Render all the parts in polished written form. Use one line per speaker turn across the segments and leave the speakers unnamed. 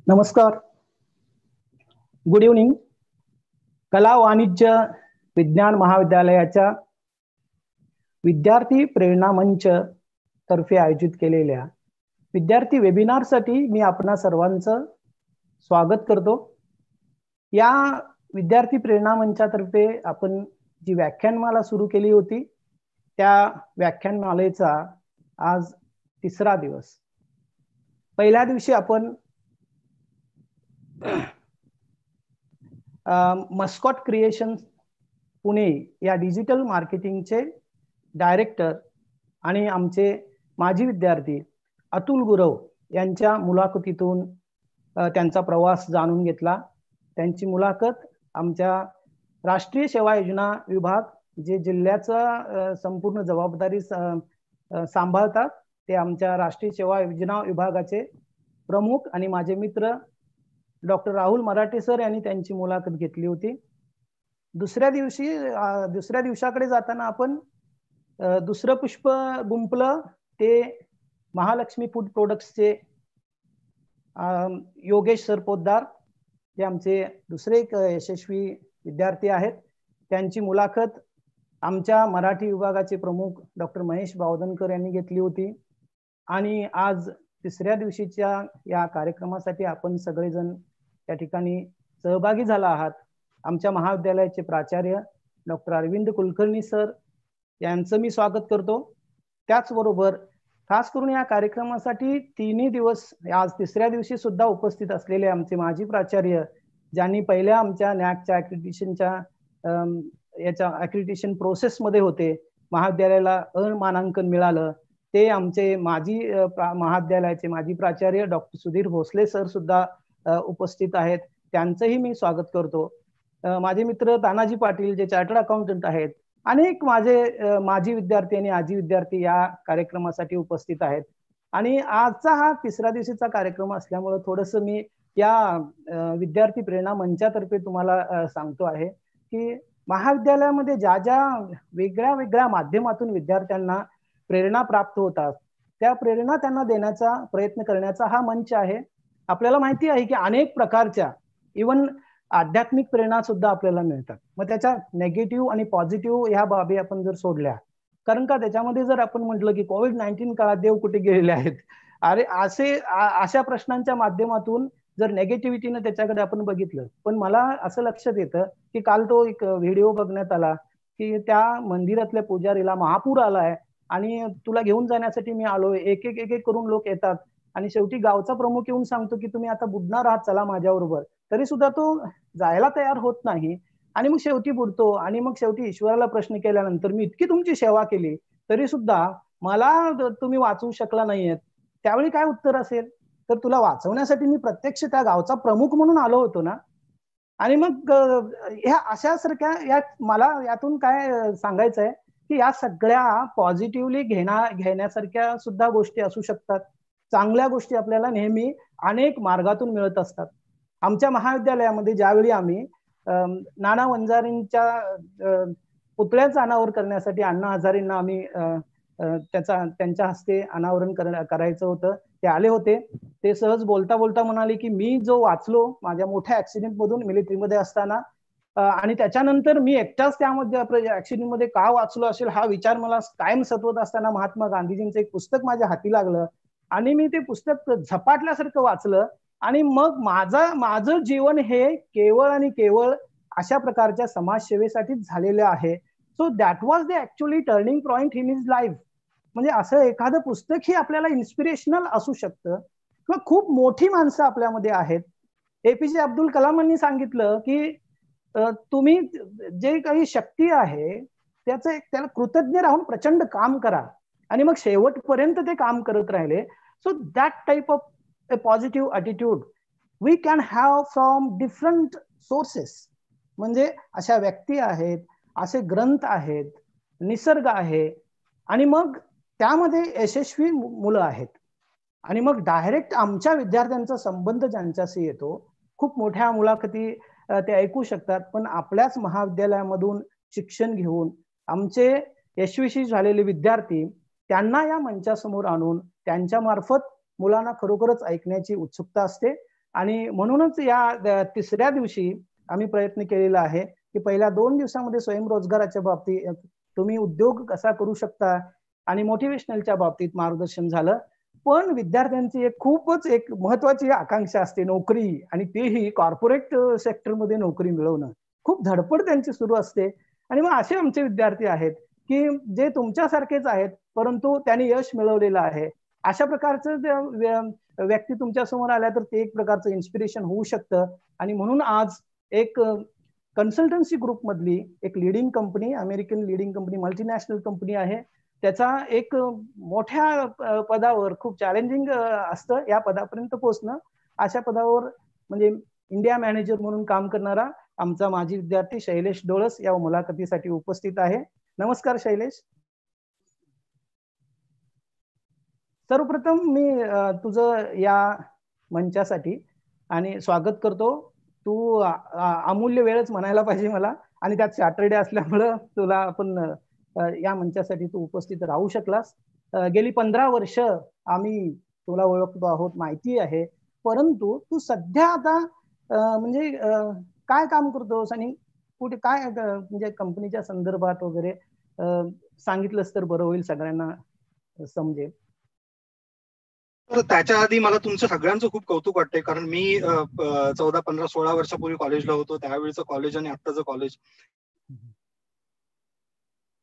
नमस्कार, good evening. कला वाणिज्य विज्ञान महाविद्यालयाच्या विद्यार्थी प्रेरणा मंच तर्फे आयोजित केलेल्या विद्यार्थी वेबिनारसाठी मी आपणा सर्वांचं स्वागत करतो. या विद्यार्थी प्रेरणा मंचातर्फे आपण जी व्याख्यानमाला सुरू केली होती त्या व्याख्यानमालेचा आज तिसरा दिवस. पहिल्या दिवशी आपण मस्कॉट क्रिएशन पुणे या डिजिटल मार्केटिंगचे डायरेक्टर आणि आमचे माजी विद्यार्थी अतुल गुरव यांच्या मुलाखतीतून त्यांचा प्रवास जाणून घेतला. त्यांची मुलाखत आमच्या राष्ट्रीय सेवा योजना विभाग जे जिल्ह्याचा संपूर्ण जबाबदारी सांभाळतात ते आमच्या राष्ट्रीय सेवा योजना विभागाचे प्रमुख आणि माझे मित्र डॉक्टर राहुल मराठे सर यांनी त्यांची मुलाखत घेतली होती. दुसऱ्या दिवसाकडे जाताना आपण दुसरं पुष्प गुंपलं ते महालक्ष्मी फूड प्रोडक्ट्सचे योगेश सर पोद्दार जे आमचे दुसरे एक यशस्वी विद्यार्थी आहेत. त्यांची मुलाखत आमच्या मराठी विभागाचे प्रमुख डॉक्टर महेश बावधनकर यांनी घेतली होती. आणि आज तिसऱ्या दिवशीच्या या कार्यक्रमासाठी आपण सगळेजण त्या ठिकाणी सहभागी झाला आहात. आमच्या महाविद्यालयाचे प्राचार्य डॉक्टर अरविंद कुलकर्णी सर यांचं मी स्वागत करतो. त्याचबरोबर खास करून या कार्यक्रमासाठी तिन्ही दिवस आज तिसऱ्या दिवशी सुद्धा उपस्थित असलेले आमचे माजी प्राचार्य ज्यांनी पहिल्या आमच्या नॅकच्या ॲक्रिडिटेशनच्या याच्या ॲक्रिडिटेशन प्रोसेसमध्ये होते, महाविद्यालयाला मानांकन मिळालं, ते आमचे माजी महाविद्यालयाचे माजी प्राचार्य डॉक्टर सुधीर भोसले सर सुद्धा उपस्थित आहेत. त्यांचंही मी स्वागत करतो. माझे मित्र तानाजी पाटील जे चार्टर्ड अकाउंटंट आहेत, अनेक माझे माजी विद्यार्थी आणि आजी विद्यार्थी या कार्यक्रमासाठी उपस्थित आहेत. आणि आजचा हा तिसऱ्या दिवशीचा कार्यक्रम असल्यामुळे थोडंसं मी या विद्यार्थी प्रेरणा मंचातर्फे तुम्हाला सांगतो आहे की महाविद्यालयामध्ये ज्या ज्या वेगळ्या वेगळ्या माध्यमातून विद्यार्थ्यांना प्रेरणा प्राप्त होतात त्या प्रेरणा त्यांना देण्याचा प्रयत्न करण्याचा हा मंच आहे. आपल्याला माहिती आहे की अनेक प्रकारच्या इवन आध्यात्मिक प्रेरणा सुद्धा आपल्याला मिळतात. मग त्याच्या नेगेटिव्ह आणि पॉझिटिव्ह ह्या बाबी आपण जर सोडल्या, कारण का त्याच्यामध्ये जर आपण म्हटलं की कोविड-19 काळात देव कुठे गेलेले आहेत, अरे अशा प्रश्नांच्या माध्यमातून जर नेगेटिव्हिटीनं त्याच्याकडे आपण बघितलं. पण मला असं लक्षात येतं की काल तो एक व्हिडिओ बघण्यात आला की त्या मंदिरातल्या पुजारीला महापूर आलाय आणि तुला घेऊन जाण्यासाठी मी आलोय. एक एक करून लोक येतात आणि शेवटी गावचा प्रमुख येऊन सांगतो की तुम्ही आता बुडणार आहात, चला माझ्याबरोबर. तरी सुद्धा तो जायला तयार होत नाही आणि मग शेवटी बुडतो. आणि मग शेवटी ईश्वराला प्रश्न केल्यानंतर मी इतकी तुमची सेवा केली तरी सुद्धा मला तुम्ही वाचवू शकला नाहीयेत. त्यावेळी काय उत्तर असेल, तर तुला वाचवण्यासाठी मी प्रत्यक्ष त्या गावचा प्रमुख म्हणून आलो होतो ना. आणि मग ह्या अशासारख्या मला यातून काय सांगायचं आहे की या सगळ्या पॉझिटिव्हली घेण्यासारख्या सुद्धा गोष्टी असू शकतात. चांगल्या गोष्टी आपल्याला नेहमी अनेक मार्गातून मिळत असतात. आमच्या महाविद्यालयामध्ये ज्यावेळी आम्ही नाना वंजारींच्या पुतळ्याचं अनावर करण्यासाठी अण्णा हजारेंना आम्ही त्यांच्या हस्ते अनावरण करायचं होतं, ते आले होते. ते सहज बोलता बोलता म्हणाले की मी जो वाचलो माझ्या मोठ्या ऍक्सिडेंट मधून मिलिटरीमध्ये असताना आणि त्याच्यानंतर मी एकटाच त्यामध्ये ऍक्सिडेंट मध्ये का वाचलो असेल हा विचार मला कायम सतवत असताना महात्मा गांधीजींचं एक पुस्तक माझ्या हाती लागलं आणि मी ते पुस्तक झपाटल्यासारखं वाचलं. आणि मग माझं जीवन हे केवळ आणि केवळ अशा प्रकारच्या समाजसेवेसाठीच झालेलं आहे. So that was the actually turning point in his life. म्हणजे असं एखादं पुस्तक ही आपल्याला इन्स्पिरेशनल असू शकतं किंवा खूप मोठी माणसं आपल्यामध्ये आहेत. एपीजे अब्दुल कलामांनी सांगितलं की तुम्ही जे काही शक्ती आहे त्याला कृतज्ञ राहून प्रचंड काम करा आणि मग शेवटपर्यंत ते काम करत राहिले. So that type of a positive attitude we can have from different sources. म्हणजे अशा व्यक्ती आहेत, असे ग्रंथ आहेत, निसर्ग आहे आणि मग त्यामध्ये यशस्वी मुलं आहेत. आणि मग डायरेक्ट आमच्या विद्यार्थ्यांचा संबंध ज्यांच्याशी येतो, खूप मोठ्या मुलाखती ते ऐकू शकतात. पण आपल्याच महाविद्यालयामधून शिक्षण घेऊन आमचे यशस्वी झालेले विद्यार्थी त्यांना या मंचासमोर आणून त्यांच्या मार्फत मुलांना खरोखरच ऐकण्याची उत्सुकता असते. आणि म्हणूनच या तिसऱ्या दिवशी आम्ही प्रयत्न केलेला आहे की पहिल्या 2 दिवसामध्ये स्वयंरोजगाराच्या बाबतीत तुम्ही उद्योग कसा करू शकता आणि मोटिवेशनलच्या बाबतीत मार्गदर्शन झालं. पण विद्यार्थ्यांची खूपच एक महत्वाची आकांक्षा असते नोकरी, आणि तेही कॉर्पोरेट सेक्टरमध्ये नोकरी मिळवणं. खूप धडपड त्यांची सुरू असते. आणि मग असे आमचे विद्यार्थी आहेत की जे तुमच्यासारखेच आहेत, परंतु त्यांनी यश मिळवलेलं आहे. अशा प्रकारचं व्यक्ती तुमच्या समोर आल्या तर ते एक प्रकारचं इन्स्पिरेशन होऊ शकतं. आणि म्हणून आज एक कन्सल्टन्सी ग्रुप मधली एक leading company, American leading company, multinational company आहे, त्याचा एक मोठ्या पदावर, खूप चॅलेंजिंग असतं या पदापर्यंत पोहोचणं. अशा पदावर म्हणजे इंडिया मॅनेजर म्हणून काम करणारा आमचा माजी विद्यार्थी शैलेश डोळस या मुलाखतीसाठी उपस्थित आहे. नमस्कार शैलेश. सर्वप्रथम मी तुझं या मंचासाठी आणि स्वागत करतो. तू अमूल्य वेळच म्हणायला पाहिजे मला, आणि त्यात सॅटरडे असल्यामुळं तुला आपण या मंचासाठी तू उपस्थित राहू शकलास. गेली 15 वर्ष आम्ही तुला ओळखतो आहोत, माहिती आहे. परंतु तू सध्या आता म्हणजे काय काम करतोस आणि कुठे काय म्हणजे कंपनीच्या संदर्भात वगैरे सांगितलंस तर बरं होईल, सगळ्यांना समजेल.
तर त्याच्या आधी मला तुमचं सगळ्यांचं खूप कौतुक वाटतंय, कारण मी 14, 15, 16 वर्षापूर्वी कॉलेजला होतो. त्यावेळेचं कॉलेज आणि आत्ताचं कॉलेज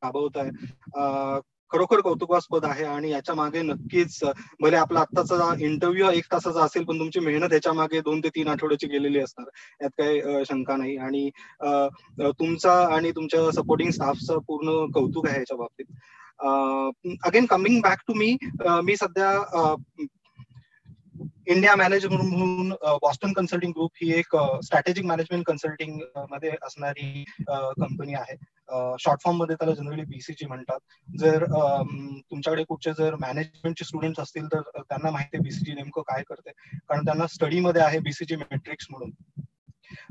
राबवत आहे, खरोखर कौतुकास्पद आहे. आणि याच्या मागे नक्कीच भले आपला आत्ताचा इंटरव्ह्यू 1 तासाचा असेल, पण तुमची मेहनत याच्या मागे 2 ते 3 आठवड्याची गेलेली असणार, यात काही शंका नाही. आणि तुमचा आणि तुमच्या सपोर्टिंग स्टाफचं पूर्ण कौतुक आहे याच्या बाबतीत. अगेन कमिंग बॅक टू मी सध्या इंडिया मॅनेजर म्हणून बॉस्टन कन्सल्टिंग ग्रुप ही एक स्ट्रॅटेजिक मॅनेजमेंट कन्सल्टिंग मध्ये असणारी कंपनी आहे. शॉर्ट फॉर्म मध्ये त्याला जनरली बीसीजी म्हणतात. जर तुमच्याकडे कुठचे जर मॅनेजमेंटचे स्टुडंट्स असतील तर त्यांना माहिती आहे बीसीजी नेमकं काय करते, कारण त्यांना स्टडीमध्ये आहे बीसीजी मेट्रिक्स म्हणून.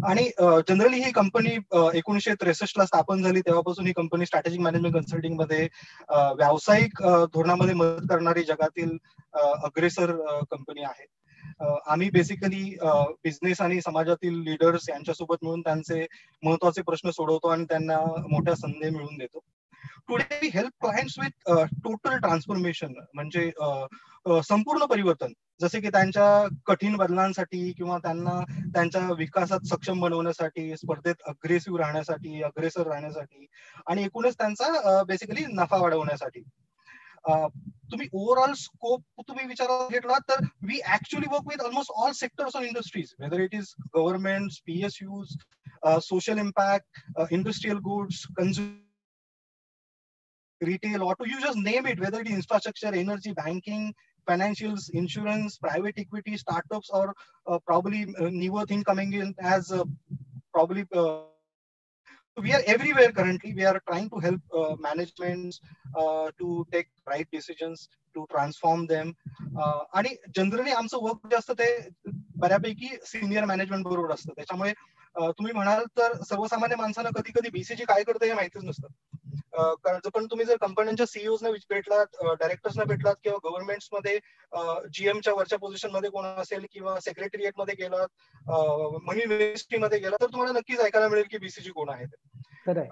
आणि जनरली ही कंपनी 1963 ला स्थापन झाली. तेव्हापासून ही कंपनी स्ट्रॅटेजिक मॅनेजमेंट कन्सल्टिंग मध्ये व्यावसायिक धोरणामध्ये मदत करणारी जगातील अग्रेसर कंपनी आहे. आम्ही बेसिकली बिझनेस आणि समाजातील लीडर्स यांच्यासोबत मिळून त्यांचे महत्वाचे प्रश्न सोडवतो आणि त्यांना मोठ्या संधी मिळवून देतो. Today we help clients with total transformation, म्हणजे संपूर्ण परिवर्तन, जसे की त्यांच्या कठीण बदलांसाठी किंवा त्यांना त्यांच्या विकासात सक्षम बनवण्यासाठी, स्पर्धेत अग्रेसिव्ह राहण्यासाठी, अग्रेसर राहण्यासाठी, आणि एकूणच त्यांचा बेसिकली नफा वाढवण्यासाठी. तुम्ही ओव्हरऑल स्कोप तुम्ही विचारात घेतला तर we actually work with almost all sectors of industries, whether it is government, PSUs, social impact, industrial goods, retail, auto, you just name it, whether it is infrastructure, energy, banking, financials, insurance, private equity, startups, or probably newer thing coming in as probably we are everywhere currently. We are trying to help managements to take right decisions, to transform them. आणि generally आमचं work जे असतं ते बऱ्यापैकी senior management बरोबर असतं. त्याच्यामुळे तुम्ही म्हणाल तर सर्वसामान्य माणसांना कधी कधी बीसीजी काय करतं हे माहितीच नसतं. कारण पण तुम्ही जर कंपन्यांच्या सीईओजना भेटलात, डायरेक्टर्सना भेटलात, किंवा गव्हर्नमेंट्स मध्ये जीएमच्या वरच्या पोझिशन मध्ये कोण असेल, किंवा सेक्रेटरिएट मध्ये गेलात, मनी मिनिस्ट्री मध्ये गेला, तर तुम्हाला नक्कीच ऐकायला मिळेल की बीसीजी कोण आहे. तर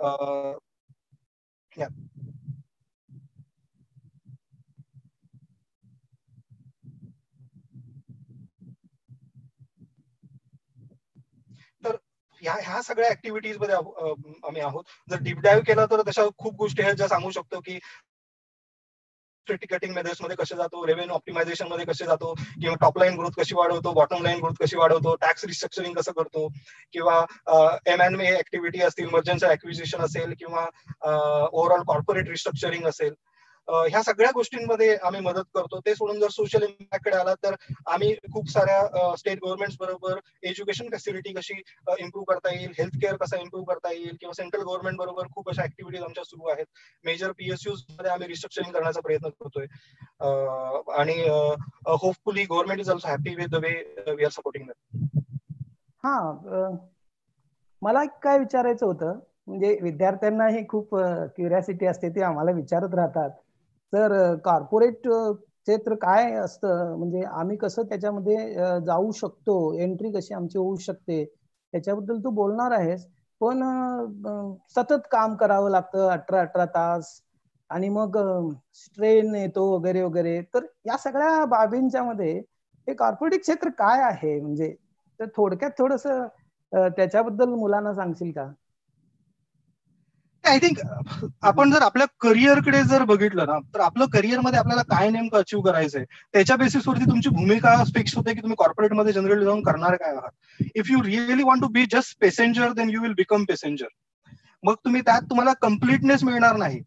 ह्या सगळ्या ऍक्टिव्हिटीज मध्ये आम्ही आहोत. जर डीप डाईव्ह केला तर तशा खूप गोष्टी आहेत ज्या सांगू शकतो की टिकटिंग मेथड्स मध्ये कसे जातो, रेव्हेन्यू ऑप्टिमायझेशन मध्ये कसे जातो, किंवा टॉप लाईन ग्रोथ कशी वाढवतो, बॉटम लाईन ग्रोथ कशी वाढवतो, टॅक्स रिस्ट्रक्चरिंग कसं करतो, किंवा M&A ऍक्टिव्हिटी असतील, मर्जन्सर ऍक्विजिशन असेल, किंवा ओव्हरऑल कॉर्पोरेट रिस्ट्रक्चरिंग असेल, ह्या सगळ्या गोष्टींमध्ये आम्ही मदत करतो. ते सोडून जर सोशल इम्पॅक्टकडे आला तर आम्ही खूप साऱ्या स्टेट गव्हर्नमेंट्स बरोबर एज्युकेशन फॅसिलिटी कशी इम्प्रूव्ह करता येईल, हेल्थ केअर कसा इम्प्रूव्ह करता येईल, किंवा सेंट्रल गव्हर्नमेंट बरोबर खूप अशा ऍक्टिव्हिटीज आमच्या सुरू आहेत. मेजर PSUs मध्ये आम्ही रिस्ट्रक्चरिंग करण्याचा प्रयत्न करतोय. आणि hopefully government is also happy with the way we are supporting them.
मला काय विचारायचं होतं, म्हणजे विद्यार्थ्यांनाही खूप क्युरियासिटी असते, ते आम्हाला विचारत राहतात. तर कॉर्पोरेट क्षेत्र काय असतं, म्हणजे आम्ही कसं त्याच्यामध्ये जाऊ शकतो, एंट्री कशी आमची होऊ शकते त्याच्याबद्दल तू बोलणार आहेस. पण सतत काम करावं लागतं 18-18 तास, आणि मग स्ट्रेन येतो वगैरे वगैरे. तर या सगळ्या बाबींच्या मध्ये हे कॉर्पोरेट क्षेत्र काय आहे, म्हणजे तर थोडक्यात थोडस त्याच्याबद्दल मुलांना सांगशील का?
आय थिंक आपण जर आपल्या करिअरकडे जर बघितलं ना, तर आपलं करिअरमध्ये आपल्याला काय नेमकं अचीव्ह करायचंय त्याच्या बेसिसवरती तुमची भूमिका फिक्स होते की तुम्ही कॉर्पोरेटमध्ये जनरली जाऊन करणार काय आहात. If you really want to be just passenger then you will become passenger. मग तुम्हाला कम्प्लिटनेस मिळणार नाही.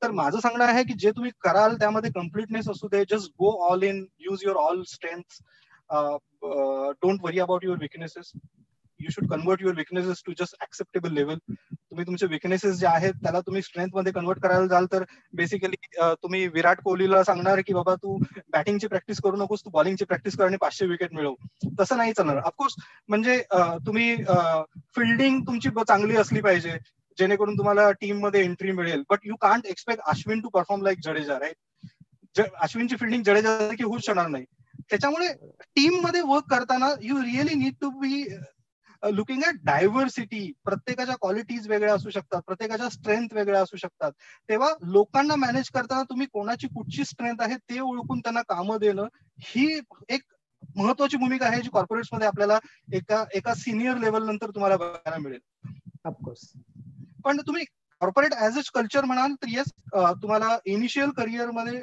तर माझं सांगणं आहे की जे तुम्ही कराल त्यामध्ये कम्प्लिटनेस असू दे. Just go all in, use your all strength. Don't worry about your weaknesses. You should convert your weaknesses to just acceptable level. तुम्ही तुमचे विकनेसेस जे आहेत त्याला तुम्ही स्ट्रेंथ मध्ये कन्वर्ट करायला जाल तर बेसिकली तुम्ही विराट कोहलीला सांगणार की बाबा तू बॅटिंगची प्रॅक्टिस करू नकोस, तू बॉलिंगची प्रॅक्टिस कर आणि 500 विकेट मिळव. तसं नाही चालणार. ऑफकोर्स म्हणजे तुम्ही फिल्डिंग तुमची चांगली असली पाहिजे जेणेकरून तुम्हाला टीम मध्ये एंट्री मिळेल. But you can't expect Ashwin to perform like Jadeja, right? अश्विनची फिल्डिंग जडेजा की होऊच शकणार नाही. त्याच्यामुळे टीम मध्ये वर्क करताना you really need to be looking at diversity. प्रत्येकाच्या क्वालिटीज वेगळ्या असू शकतात, प्रत्येकाच्या स्ट्रेंथ वेगळ्या असू शकतात. तेव्हा लोकांना मॅनेज करताना तुम्ही कोणाची कुठची स्ट्रेंथ आहे ते ओळखून त्यांना कामं देणं ही एक महत्वाची भूमिका आहे जी कॉर्पोरेट्समध्ये आपल्याला एका सिनियर लेवल नंतर तुम्हाला बघायला मिळेल.
ऑफकोर्स.
पण तुम्ही कॉर्पोरेट ऍज अ कल्चर म्हणाल तर येस, तुम्हाला इनिशियल करिअरमध्ये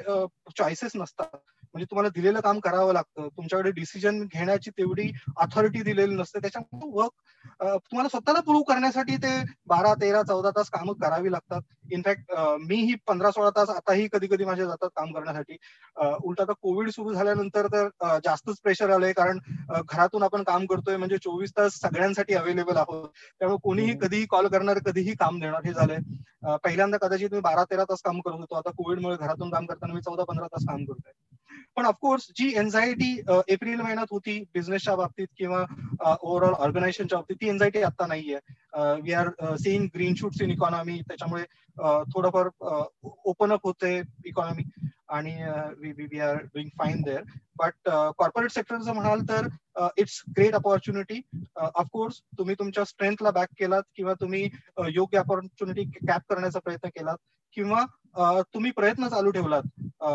चॉईसेस नसतात. म्हणजे तुम्हाला दिलेलं काम करावं लागतं, तुमच्याकडे डिसिजन घेण्याची तेवढी अथॉरिटी दिलेली नसते. त्याच्यामुळे वर्क तुम्हाला स्वतःला प्रूव्ह करण्यासाठी ते 12, 13, 14 तास कामं करावी लागतात. इनफॅक्ट मी ही 15-16 तास आताही कधी कधी माझे जातात काम करण्यासाठी. उलट आता कोविड सुरू झाल्यानंतर तर जास्तच प्रेशर आलंय, कारण घरातून आपण काम करतोय म्हणजे 24 तास सगळ्यांसाठी अवेलेबल आहोत. त्यामुळे कोणीही कधीही कॉल करणार, कधीही काम देणार हे झालंय. पहिल्यांदा कदाचित मी 12-13 तास काम करत होतो, आता कोविडमुळे घरातून काम करताना मी 14-15 तास काम करतोय. पण ऑफकोर्स जी एन्झायटी एप्रिल महिन्यात होती बिझनेसच्या बाबतीत किंवा ओव्हरऑल ऑर्गनायझेशनच्या बाबतीत, ती एन्झायटी आता नाहीये. We are seeing green shoots in economy. त्याच्यामुळे थोडंफार ओपन अप होते इकॉनॉमी आणि we are doing fine there. But corporate sector जर म्हणाल तर इट्स ग्रेट अपॉर्च्युनिटी. ऑफकोर्स तुम्ही तुमच्या स्ट्रेंथला बॅक केलात किंवा तुम्ही योग्य अपॉर्च्युनिटी कॅप करण्याचा प्रयत्न केलात किंवा तुम्ही प्रयत्न चालू ठेवलात.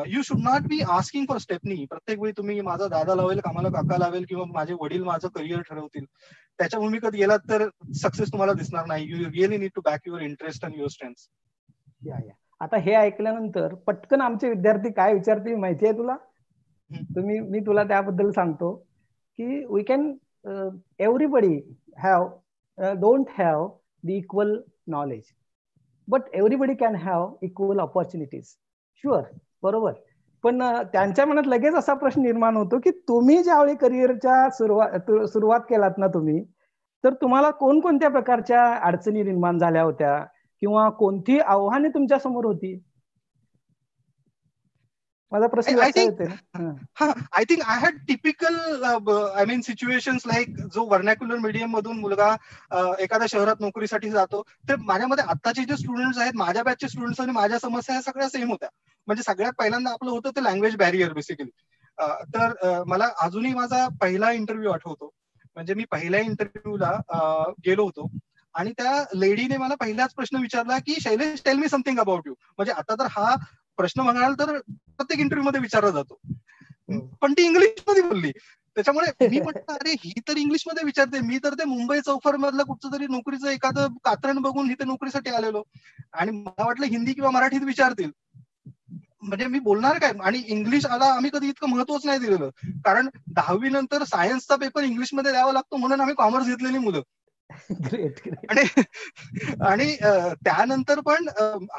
You should not be asking for stepney. प्रत्येक वेळी तुम्ही माझा दादा लावेल, कामाला काका लावेल किंवा माझे वडील माझं करिअर ठरवतील त्याच्या भूमिकेत गेलात तर सक्सेस तुम्हाला दिसणार नाही. You really need to back your interest and your strength.
आता हे ऐकल्यानंतर पटकन आमचे विद्यार्थी काय विचारतील माहिती आहे तुला? मी तुला त्याबद्दल सांगतो की we can everybody don't have the equal knowledge, but everybody can have equal opportunities. Sure, बरोबर. पण त्यांच्या मनात लगेच असा प्रश्न निर्माण होतो की तुम्ही ज्यावेळी करिअरच्या सुरुवात केलात ना तुम्ही, तर तुम्हाला कोणकोणत्या प्रकारच्या अडचणी निर्माण झाल्या होत्या किंवा कोणती आव्हाने तुमच्या समोर होती? माझा प्रश्न लक्षात येते ना.
I think I had typical situations like जो व्हर्नॅक्युलर मीडियम मधून मुलगा एखाद्या शहरात नोकरीसाठी जातो, तर माझ्यामध्ये आत्ताचे जे स्टुडंट्स आहेत, माझ्या बॅचचे स्टुडंट्स आणि माझ्या समस्या ह्या सगळ्या सेम होत्या. म्हणजे सगळ्यात पहिल्यांदा आपलं होतं ते लँग्वेज बॅरियर बेसिकली. तर मला अजूनही माझा पहिला इंटरव्ह्यू आठवतो. म्हणजे मी पहिल्या इंटरव्ह्यूला गेलो होतो आणि त्या लेडीने मला पहिलाच प्रश्न विचारला की Shailesh, tell me something about you. म्हणजे आता तर हा प्रश्न म्हणाल तर प्रत्येक इंटरव्ह्यू मध्ये विचारला जातो, पण ती इंग्लिश मध्ये बोलली. त्याच्यामुळे मी म्हटलं अरे ही तर इंग्लिश मध्ये विचारते, मी तर ते मुंबई चौफर मधलं कुठचं तरी नोकरीचं एखादं कात्रण बघून इथे नोकरीसाठी आलेलो आणि मला वाटलं हिंदी किंवा मराठीत विचारतील. म्हणजे मी बोलणार काय, आणि इंग्लिश आला आम्ही कधी इतकं महत्वच नाही दिलेलं, कारण 10वी नंतर सायन्सचा पेपर इंग्लिश मध्ये द्यावा लागतो म्हणून आम्ही कॉमर्स घेतलेली मुलं. आणि त्यानंतर पण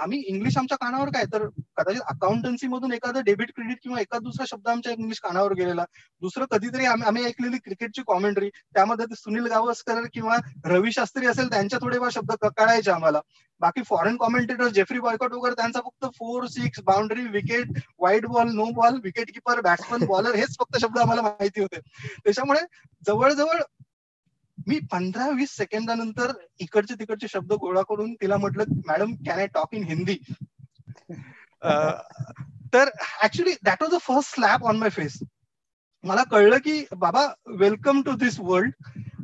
आम्ही इंग्लिश आमच्या कानावर काय, तर कदाचित अकाउंटन्सी मधून एखादं डेबिट क्रेडिट किंवा एखाद दुसरा शब्द आमच्या इंग्लिश कानावर गेलेला. दुसरं कधीतरी आम्ही ऐकलेली क्रिकेटची कॉमेंट्री, त्यामध्ये सुनील गावस्कर किंवा रवी शास्त्री असेल त्यांच्या थोडेफार शब्द कळायचे आम्हाला. बाकी फॉरेन कॉमेंटेटर जेफ्री बॉयकॉट वगैरे त्यांचा फक्त 4, 6, boundary, wicket, wide ball, no ball, wicket keeper, batsman, bowler हेच फक्त शब्द आम्हाला माहिती होते. त्याच्यामुळे जवळजवळ मी 15-20 सेकंदानंतर इकडचे तिकडचे शब्द गोळा करून तिला म्हटलं, madam can I talk in Hindi. तर actually that was the first slap on my face. मला कळलं की बाबा वेलकम टू दिस वर्ल्ड,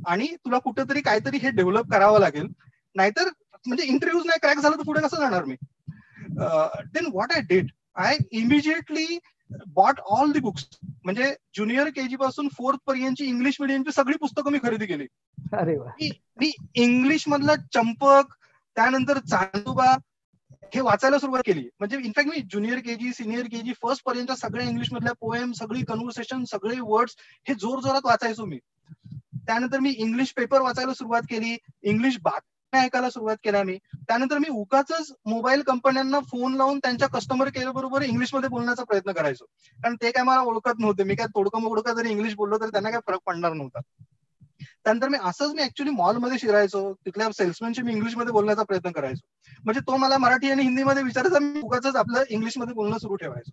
आणि तुला कुठेतरी काहीतरी हे डेव्हलप करावं लागेल, नाहीतर म्हणजे इंटरव्ह्यूज नाही क्रॅक झालं तर पुढे कसं जाणार मी. Then what I did, I immediately bought all the books. म्हणजे ज्युनियर केजी पासून 4th पर्यंतची इंग्लिश मिडियमची सगळी पुस्तकं मी खरेदी केली.
अरे वा.
मी इंग्लिश मधला चंपक, त्यानंतर चांदोबा हे वाचायला सुरुवात केली. म्हणजे इनफॅक्ट मी junior KG, senior KG, first पर्यंत सगळ्या इंग्लिश मधल्या पोएम, सगळी कन्व्हर्सेशन, सगळे वर्ड्स हे जोर जोरात वाचायचो मी. त्यानंतर मी इंग्लिश पेपर वाचायला सुरुवात केली, इंग्लिश बातम्या ऐकायला सुरुवात केल्या मी. त्यानंतर मी उगाच मोबाईल कंपन्यांना फोन लावून त्यांच्या कस्टमर केअर बरोबर इंग्लिशमध्ये बोलण्याचा प्रयत्न करायचो, कारण ते काय मला ओळखत नव्हते. मी काय तोडकं मोडकं जरी इंग्लिश बोललो तरी त्यांना काय फरक पडणार नव्हता. त्यानंतर मी ऍक्च्युली मॉलमध्ये शिरायचो, तिथल्या सेल्समॅनशी मी इंग्लिशमध्ये बोलण्याचा प्रयत्न करायचो. म्हणजे तो मला मराठी आणि हिंदीमध्ये विचारायचा, मी उगाच आपलं इंग्लिशमध्ये बोलणं सुरू ठेवायचो.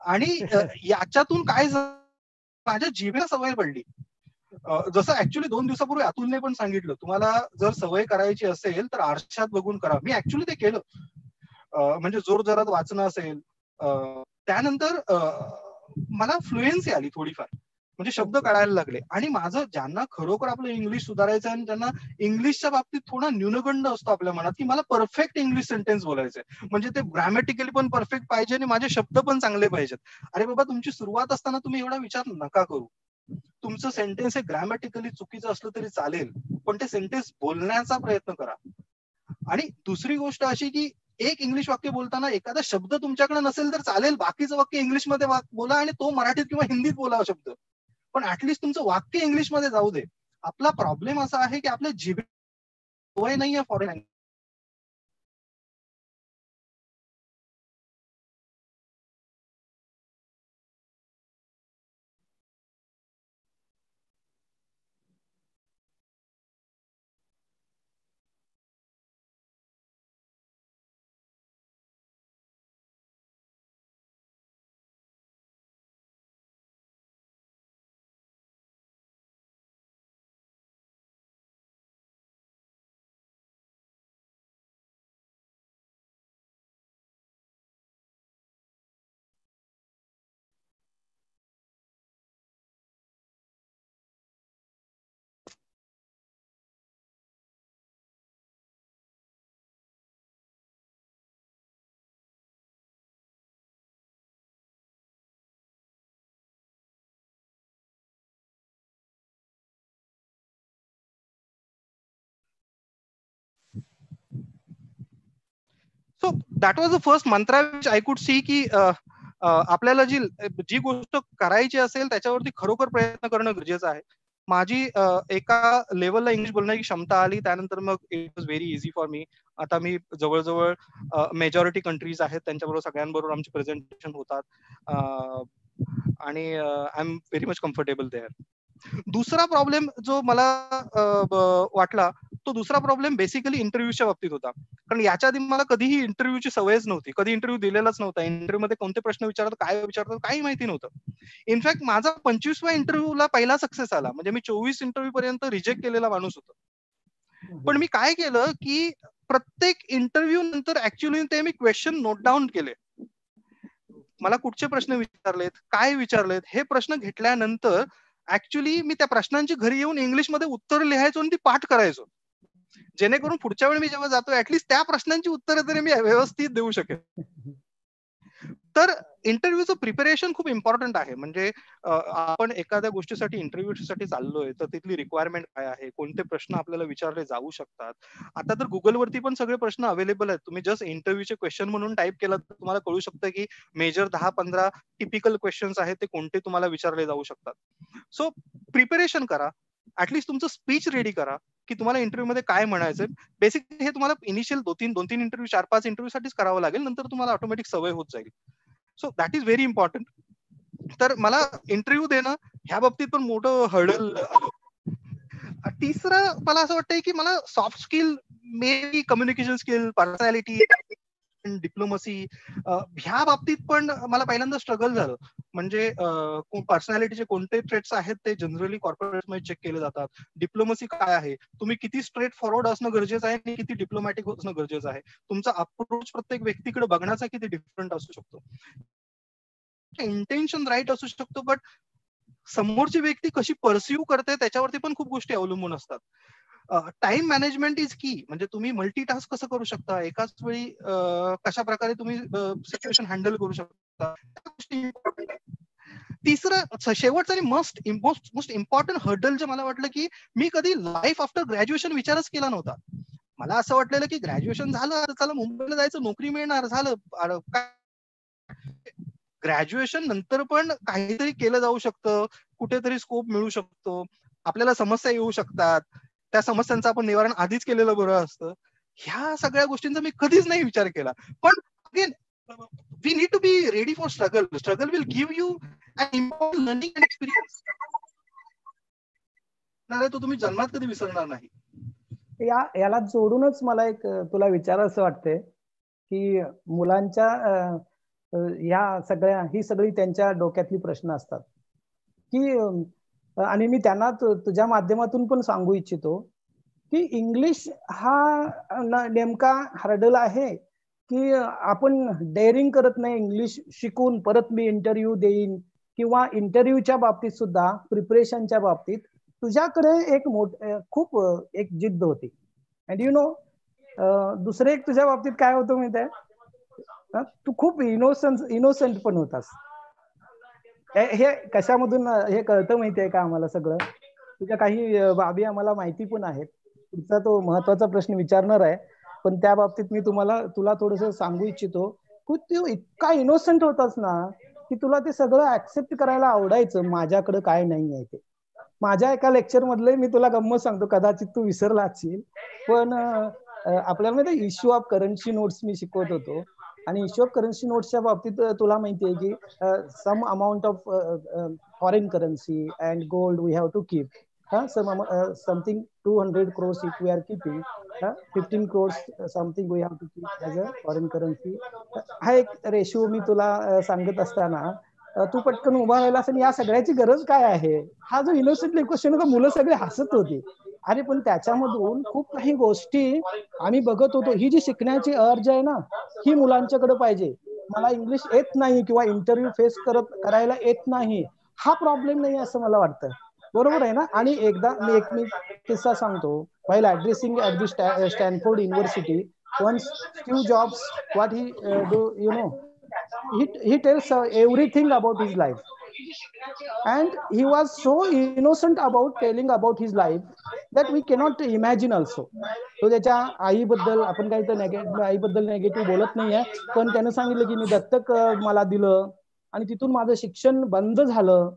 आणि याच्यातून काय माझ्या जिभेला सवय पडली. जसं ऍक्च्युली 2 दिवसापूर्वी अतुलने पण सांगितलं, तुम्हाला जर सवय करायची असेल तर आरशात बघून करा. मी ऍक्च्युली ते केलं. म्हणजे जोर जोरात वाचणं असेल, त्यानंतर मला फ्लुएन्सी आली थोडीफार, म्हणजे शब्द कळायला लागले. आणि माझं ज्यांना खरोखर आपलं इंग्लिश सुधारायचं आणि ज्यांना इंग्लिशच्या बाबतीत थोडा न्यूनगंड असतो आपल्या मनात, की मला परफेक्ट इंग्लिश सेंटेन्स बोलायचंय, म्हणजे ते ग्रॅमॅटिकली पण परफेक्ट पाहिजे आणि माझे शब्द पण चांगले पाहिजेत. अरे बाबा, तुमची सुरुवात असताना तुम्ही एवढा विचार नका करू. तुमचं सेंटेन्स हे ग्रॅमॅटिकली चुकीचं असलं तरी चालेल, पण ते सेंटेन्स बोलण्याचा प्रयत्न करा. आणि दुसरी गोष्ट अशी की एक इंग्लिश वाक्य बोलताना एखादा शब्द तुमच्याकडे नसेल तर चालेल, बाकीचं वाक्य इंग्लिशमध्ये बोला आणि तो मराठीत किंवा हिंदीत बोला शब्द, पण ऍटलिस्ट तुमचं वाक्य इंग्लिशमध्ये जाऊ दे. आपला प्रॉब्लेम असा आहे की आपल्या जिभे सवय नाहीये foreign language. So that was the first Mantra which I could see की आपल्याला जी गोष्ट करायची असेल त्याच्यावरती खरोखर प्रयत्न करणं गरजेचं आहे. माझी एका लेवलला इंग्लिश बोलण्याची क्षमता आली, त्यानंतर मग it was very easy for me. आता मी जवळजवळ मेजॉरिटी कंट्रीज आहेत त्यांच्याबरोबर सगळ्यांबरोबर आमचे प्रेझेंटेशन होतात, आणि I am very much comfortable there. दुसरा प्रॉब्लेम जो मला वाटला, तो दुसरा प्रॉब्लेम बेसिकली इंटरव्ह्यूच्या बाबतीत होता. कारण याच्या आधी मला कधीही इंटरव्ह्यूची सवयच नव्हती, कधी इंटरव्ह्यू दिलेलाच नव्हता. इंटरव्ह्यू मध्ये कोणते प्रश्न विचारतात, काय विचारतात, काही माहिती नव्हतं. इनफॅक्ट माझा 25व्या इंटरव्ह्यूला पहिला सक्सेस आला, म्हणजे मी 24 इंटरव्ह्यू पर्यंत रिजेक्ट केलेला माणूस होतो. पण मी काय केलं की प्रत्येक इंटरव्ह्यू नंतर ऍक्च्युअली ते मी क्वेश्चन नोट डाऊन केले. मला कुठचे प्रश्न विचारलेत, काय विचारलेत, हे प्रश्न घेतल्यानंतर ऍक्च्युली मी त्या प्रश्नांची घरी येऊन इंग्लिशमध्ये उत्तर लिहायचो आणि ती पाठ करायचो, जेणेकरून पुढच्या वेळी मी जेव्हा जातो ऍटलीस्ट त्या प्रश्नांची उत्तरं तरी मी व्यवस्थित देऊ शकेन. तर इंटरव्ह्यूचं प्रिपरेशन खूप इम्पॉर्टंट आहे. म्हणजे आपण एखाद्या गोष्टीसाठी इंटरव्ह्यूसाठी चाललोय तर तिथली रिक्वायरमेंट काय आहे, कोणते प्रश्न आपल्याला विचारले जाऊ शकतात. आता तर गुगलवरती पण सगळे प्रश्न अवेलेबल आहेत. तुम्ही जस्ट इंटरव्ह्यूचे क्वेश्चन म्हणून टाईप केलं तर तुम्हाला कळू शकतं की मेजर 10-15 टिपिकल क्वेश्चन्स आहेत ते कोणते तुम्हाला विचारले जाऊ शकतात. सो प्रिपरेशन करा, ऍटलीस्ट तुमचं स्पीच रेडी करा की तुम्हाला इंटरव्ह्यू मध्ये काय म्हणायचंय. बेसिकली हे तुम्हाला इनिशियल 2-3 इंटरव्ह्यू, 4-5 इंटरव्ह्यू साठीच करावं लागेल, नंतर तुम्हाला ऑटोमॅटिक सवय होत जाईल. So that is very important. तर मला इंटरव्ह्यू देणं ह्या बाबतीत पण मोठं हर्डल आलं. तिसरं मला असं वाटतंय की मला soft skill, may be communication skill, personality, diplomacy, ह्या बाबतीत पण मला पहिल्यांदा स्ट्रगल झालं. म्हणजे पर्सनॅलिटीचे कोणते ट्रेट्स आहेत ते जनरली कॉर्पोरेट मध्ये चेक केले जातात. डिप्लोमसी काय आहे, तुम्ही किती स्ट्रेट फॉरवर्ड असणं गरजेचं आहे आणि किती डिप्लोमॅटिक असणं गरजेचं आहे. तुमचा अप्रोच प्रत्येक व्यक्तीकडे बघण्याचा किती डिफरंट असू शकतो. इंटेन्शन राईट असू शकतो, बट समोरची व्यक्ती कशी परसिव्ह करते त्याच्यावरती पण खूप गोष्टी अवलंबून असतात. टाइम मॅनेजमेंट इज की. म्हणजे तुम्ही मल्टीटास्क कसं करू शकता, एकाच वेळी कशा प्रकारे तुम्ही सिच्युएशन हँडल करू शकता. तिसरं शेवटचं आणि मोस्ट इम्पॉर्टंट हर्डल जे मला वाटलं की मी कधी लाईफ आफ्टर ग्रॅज्युएशन विचारच केला नव्हता. मला असं वाटलेलं की ग्रॅज्युएशन झालं, चला मुंबईला जायचं, नोकरी मिळणार, झालं. ग्रॅज्युएशन नंतर पण काहीतरी केलं जाऊ शकतं, कुठेतरी स्कोप मिळू शकतो, आपल्याला समस्या येऊ शकतात, त्या समस्यांचं आपण निवारण आधीच केलेलं बरं असतं. ह्या सगळ्या गोष्टींचा मी कधीच नाही विचार केला. पण again we need to be ready for struggle. Struggle will give you an important learning experience. तो तुम्ही जन्मात कधी विसरणार नाही.
याला जोडूनच मला एक तुला विचारायचं वाटतंय की मुलांच्या ही सगळी त्यांच्या डोक्यातली प्रश्न असतात की, आणि मी त्यांना तुझ्या माध्यमातून पण सांगू इच्छितो की इंग्लिश हा नेमका हर्डल आहे की आपण डेअरिंग करत नाही इंग्लिश शिकून परत मी इंटरव्ह्यू देईन, किंवा इंटरव्ह्यूच्या बाबतीत सुद्धा प्रिपरेशनच्या बाबतीत तुझ्याकडे एक खूप एक जिद्द होती. अँड यु नो दुसरं एक तुझ्या बाबतीत काय होतं माहिती आहे, तू खूप इनोसंट पण होतास. हे कशामधून हे कळतं माहितीये का आम्हाला सगळं, तुझ्या काही बाबी आम्हाला माहिती पण आहेत. तुमचा तो महत्वाचा प्रश्न विचारणार आहे, पण त्या बाबतीत मी तुला थोडस सांगू इच्छितो की तू इतका इनोसंट होतास ना की तुला ते सगळं ऍक्सेप्ट करायला आवडायचं माझ्याकडे काय नाही आहे ते. माझ्या एका लेक्चर मधले मी तुला गंमत सांगतो, कदाचित तू विसरला असशील, पण आपल्याला माहिती इश्यू ऑफ करन्सी नोट्स मी शिकवत होतो, आणि इश्यू ऑफ करन्सी नोट्सच्या बाबतीत तुला माहिती आहे की some amount of foreign currency and gold we have to keep, something 200 crores if we are keeping, 15 crores something we have to keep as a foreign currency. हा एक रेशिओ मी तुला सांगत असताना तू पटकन उभा राहिलास आणि या सगळ्याची गरज काय आहे, हा जो इनोसेंटली क्वेश्चन होता, मुलं सगळे हसत होती. अरे पण त्याच्यामधून खूप काही गोष्टी आम्ही बघत होतो. ही जी शिकण्याची अर्ज आहे ना, ही मुलांच्याकडे पाहिजे. मला इंग्लिश येत नाही किंवा इंटरव्ह्यू फेस करायला येत नाही, हा प्रॉब्लेम नाही असं मला वाटतं. बरोबर आहे ना? आणि एकदा मी किस्सा सांगतो. while addressing at the Stanford University, once Steve Jobs, what he do, you know, he tells everything about his life, and he was so innocent about telling about his life that we cannot imagine also. तो त्याच्या आईबद्दल, आपण काही तर आईबद्दल negative बोलत नाहीये, पण त्यानं सांगितलं की मी दत्तक मला दिलं आणि तिथून माझं शिक्षण बंद झालं,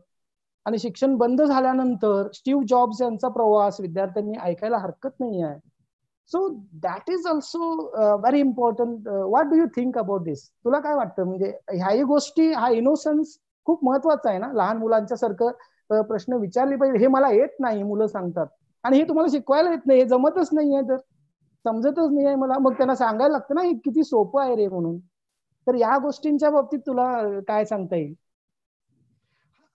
आणि शिक्षण बंद झाल्यानंतर स्टीव्ह जॉब्स यांचा प्रवास विद्यार्थ्यांनी ऐकायला हरकत नाही आहे. So that is also very important. What do you think about this? तुला काय वाटतं? म्हणजे ह्याही गोष्टी, हा इनोसन्स खूप महत्वाचा आहे ना. लहान मुलांच्या सारखं प्रश्न विचारले पाहिजे. हे मला येत नाही मुलं सांगतात, आणि हे तुम्हाला शिकवायला येत नाही, हे जमतच नाहीये, तर समजतच नाही आहे मला, मग त्यांना सांगायला लागतं ना हे किती सोपं आहे रे म्हणून. तर या गोष्टींच्या बाबतीत तुला काय सांगता येईल?